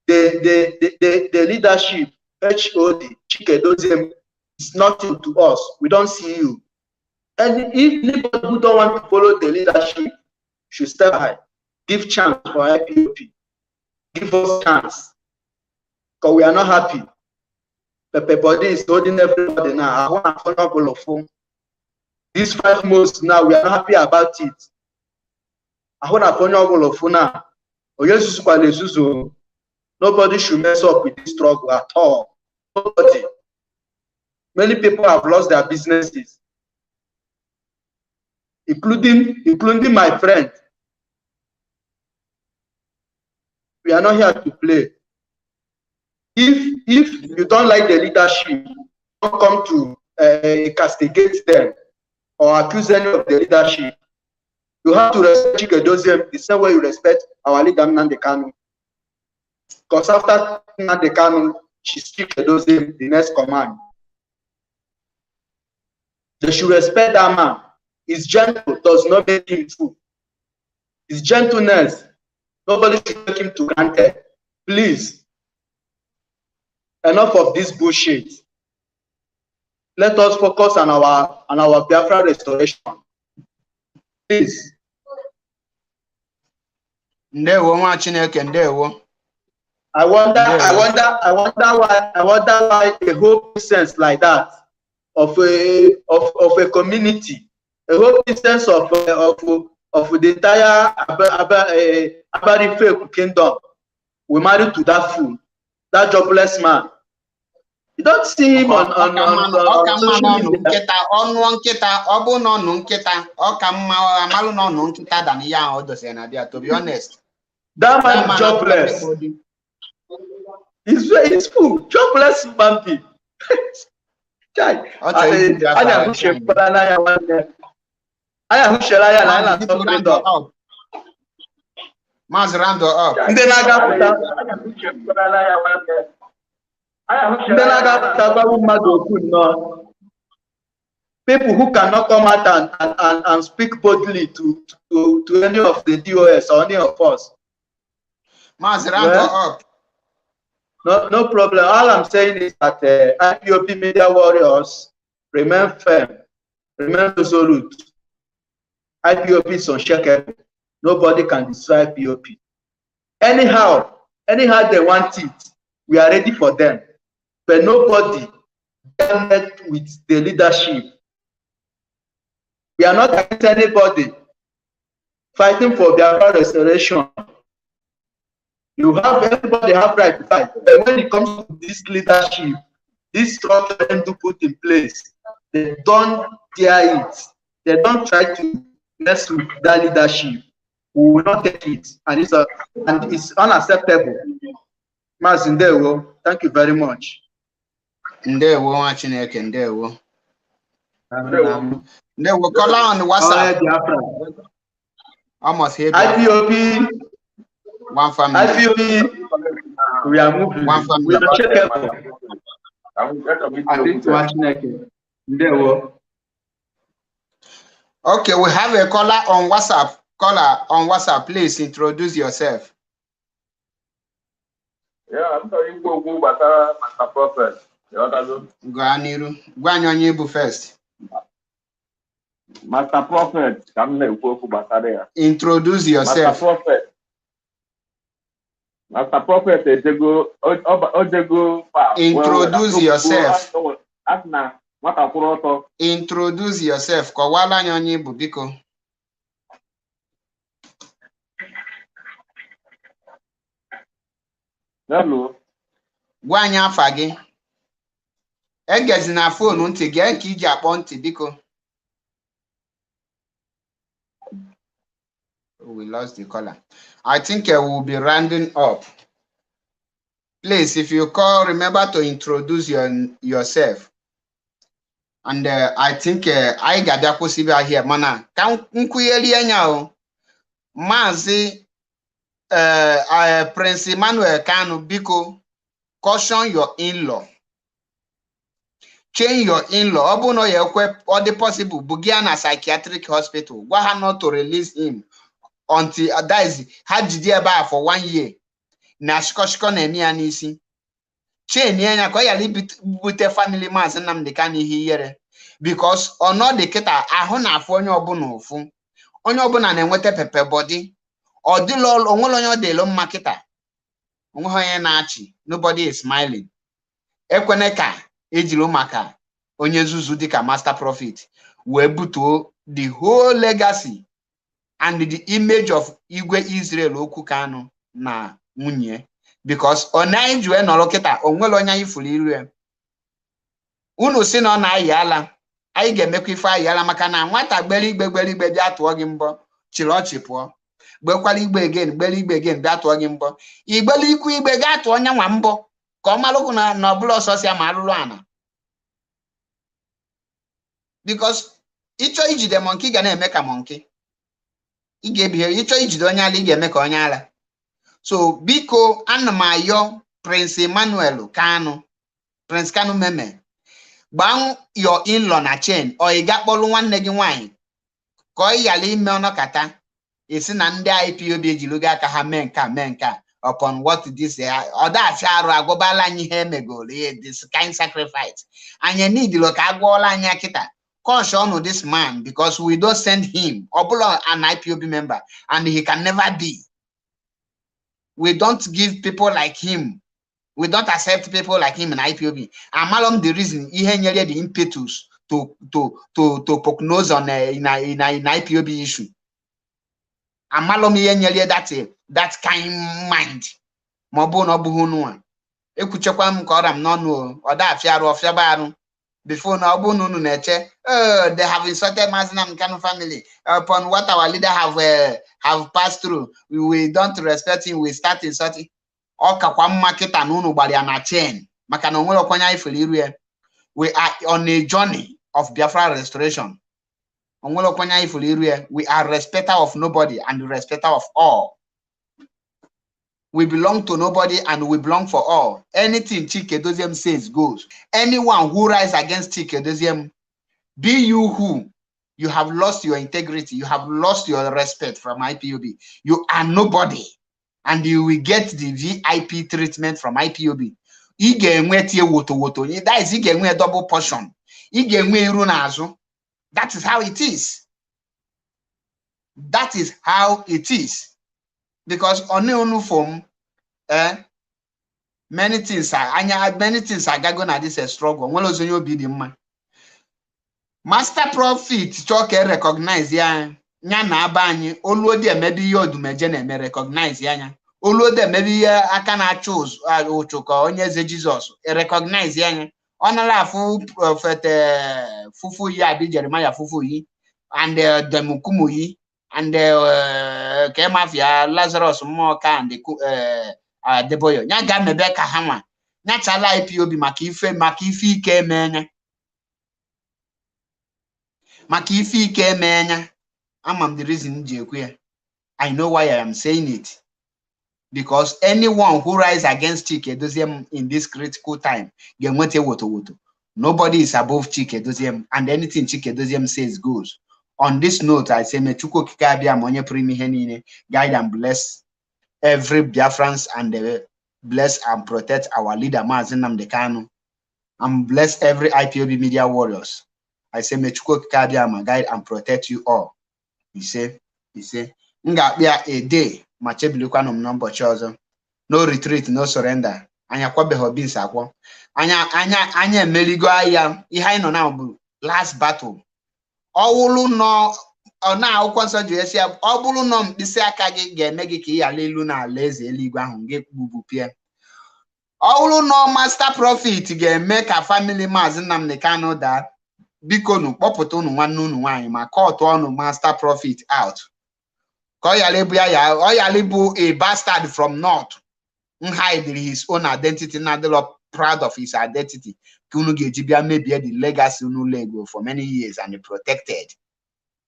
the leadership, HOD, Chikedozie, is nothing to us. We don't see you. And if anybody who don't want to follow the leadership should step high, give chance for IPOP, give us chance, because we are not happy. Pepe Body is holding everybody now. I want to follow all of them. These 5 months now, we are not happy about it. I want to follow all of them now. Nobody should mess up with this struggle at all. Nobody. Many people have lost their businesses, including my friend. We are not here to play. If you don't like the leadership, don't come to castigate them or accuse any of the leadership. You have to respect Chike the same way you respect our leader Nnamdi Kanu. Because after Nnamdi Kanu, she's Chike the next command. They should respect that man. His gentle does not make him fool. His gentleness, nobody should take him to granted. Please, enough of this bullshit. Let us focus on our Biafra restoration. Please. Ndewo nwa Chineke, ndewo. I wonder why a whole sense like that of a community, a whole sense of the entire Abarife kingdom we married to that fool, that jobless man. You don't see him on social media. To be honest. That man is jobless. He's full, jobless man. People who cannot come out and speak boldly to any of the DOS or any of us. No problem. All I'm saying is that IPOP media warriors remain firm, remain resolute. IPOP is unshakable. Nobody can destroy IPOP. Anyhow they want it, we are ready for them. But nobody met with the leadership. We are not against anybody fighting for their restoration. Everybody have right to fight. But when it comes to this leadership, this structure them to put in place, they don't dare it. They don't try to mess with that leadership. We will not take it, and it's unacceptable. Mazindewo, thank you very much. Ndewo nwa Chineke, ndewo. Ndewo, call on the WhatsApp. Almost here. IPOP. One family. IPOP. We are moving. One family. We are checkable. I think to Chineke. Ndewo. Okay, we have a caller on WhatsApp. Caller on WhatsApp, please introduce yourself. Yeah, I'm sorry, go Master Prophet. Go Aniru. Go Anyonyibu first. Master Prophet, introduce yourself. Master Prophet, introduce yourself. Introduce yourself. Kowala Anyonyibu biko. Hello. Gwa anyị afa gị. Egezi na phone ntị gị ka iji akpọ ntị biko. We lost the caller. I think we'll be rounding up. Please, if you call, remember to introduce yourself. And I think I got that possible here. Mana, can nkuyeli enya Mazi Prince Emmanuel Kanu biko, caution your in-law. Change your in-law. Obuno ye all the possible Bugiana psychiatric hospital. Why have not to release him until that is had the for 1 year. Na shikoshiko na emi anisi. Change nya kwa yali bute family man Nnamdi Kanu here because ono the keta ahụ na afọ onye ọbụna ofu. Onye ọbụna na-enwete pepe body. Or the lol onwelo de lo makita. Onwe na-achị. Nobody is smiling. Ekweneka ejilo maka onye nzuzu dịka Master Prophet wee butuo the whole legacy and the image of Igwe Israel Okwu Kanu na nwunye because onai jwe nọrọ kịta onwelo onye ifuru iru unu si na ọ na-ayi ala anyị ga-emekwa ife ayi ala maka na nwata gbere igbe bịa tụọ gị mbọ chịrị ọchị pụọ gbekwala igbe again bịa tụọ gị mbọ igbele ikwu igbe ga tụọ onye nwa mbọ Komaluku na bulo sosia malulu ana. Because icho ijide monkey ga na-eme ka monkey. Ị ga-ebihie icho ijide onye ala ị ga-eme ka onye ala. So biko ana m ayọ Prince Emmanuel Kanu, Prince Kanu Meme, gbaa your in-law na chain or ị ga-akpọlụ nwanne gị nwaanyị ka ọ yala ime ọnọkata esi na ndị IPOB ejilugo aka ha mee nka upon what this ọdachi arụ agwọbala anyị ihe emegoro this kind sacrifice. Anyị need ka agwọọla anyị akịta. Caution this man because we don't send him or an IPOB member and he can never be. We don't give people like him. We don't accept people like him in IPOB. Amalom the reason he had the impetus to prognose on in IPOB issue. Amalom he that kind mind. Mobo no buhunu. Ekuchekwa m koram no no or that fiaro of yabaru. Before now, they have insulted Mazinam Kanu family upon what our leader have passed through. We don't respect him. We start insulting. We are on a journey of Biafra restoration. We are respecter of nobody and respecter of all. We belong to nobody and we belong for all. Anything Chike Doziem says goes. Anyone who rises against Chike Doziem, be you who, you have lost your integrity, you have lost your respect from IPOB. You are nobody. And you will get the VIP treatment from IPOB. That is a double portion. That is how it is. That is how it is. Because on the form, many things are going at this struggle. One of you be the man. Master Prophet talk recognize ya na abanye oluode maybe you do mejene me recognize ya oluode maybe aka na choose ochuka onye ze Jesus recognize ya onala fu prophet fufu ya bi Jeremiah fufu yi and demukumu yi and Kemafia Lazarus Moka and the boy. Nyaga mebe ka hama. Nyachala IPOB makifi ike menya. Makifi ike menya. I'm the reason I know why I am saying it. Because anyone who rises against Chike Doziem in this critical time, nobody is above Chike Doziem, and anything Chike Doziem says goes. On this note, I say, Mechuko Kikabia Monye Primi Henine, guide and bless every Biafrans and bless and protect our leader, Mazinam Dekano, and bless every IPOB media warriors. I say, Mechuko Kikabia, guide and protect you all. He say, Nga a day, Machebilukanum number chosen, no retreat, no surrender. Anya Kwabe Hobin Sakwa. Anya Meligo Ayam, Ihaino now, last battle. Ọwụlụ nọ ọ na-akwụkwọ nsọ ji esi ọ bụrụ nọ mkpịsị aka gị ga-eme gị ka ị ghara elu na alaeze eluigwe ahụ gị gbubupịa. Ọ bụrụ nọ Master Prophet ga-eme ka family Maazị Nnamdi Kanu daa, biko nu kpọpụta unu nwanne unu nwaanyị ma kọtụ ọnụ Master Prophet out. Ka ọ ghara ịbụ ya ọ ghara ịbụ a bastard from north hide his own identity not proud of his identity. Maybe the legacy Lego for many years and protected.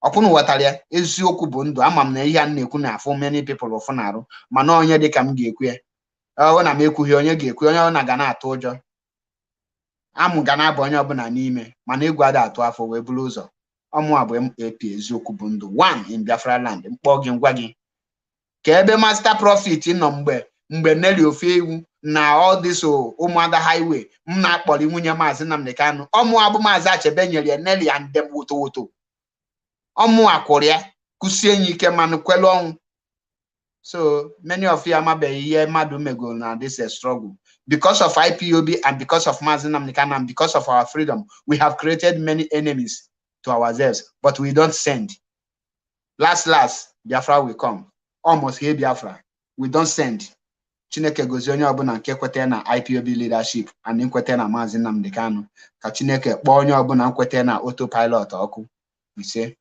Upon what I is Yokubundo, amam na yan nekuna for many people of Fonaro, Manonya de Cam Geque. Oh, when I make Kuyonya Gequia Nagana Tojo. I'm Gana Bonya Bonanime, Maneguada to for Webulozo. Omoabem AP Zokubundo, one in Biafra land, in Bogging Wagging. Kebe Master Prophet in number. Mgbe Nelly Ofewu na all this ụmụada highway m na-akpọrọ nwunye Maazị Nnamdi Kanu ọmụ abụ Maazị Achebe nyere Nelly and dem woto ọmụ akwụrụ ya kusie enyi ike manụ kwelu ọnwụ. So many of you amabeghị ihe mmadụ megoro na this struggle because of IPOB and because of Maazị Nnamdi Kanu and because of our freedom. We have created many enemies to ourselves, but we don't send. Last Biafra will come. Almost here Biafra. We don't send. Chineke gozi onye ọbụla nke kwete na IPOB leadership and nkwete na Maazị Nnamdi Kanu ka Chineke kpọọ onye ọbụla nkwete na autopilot ọkụ ise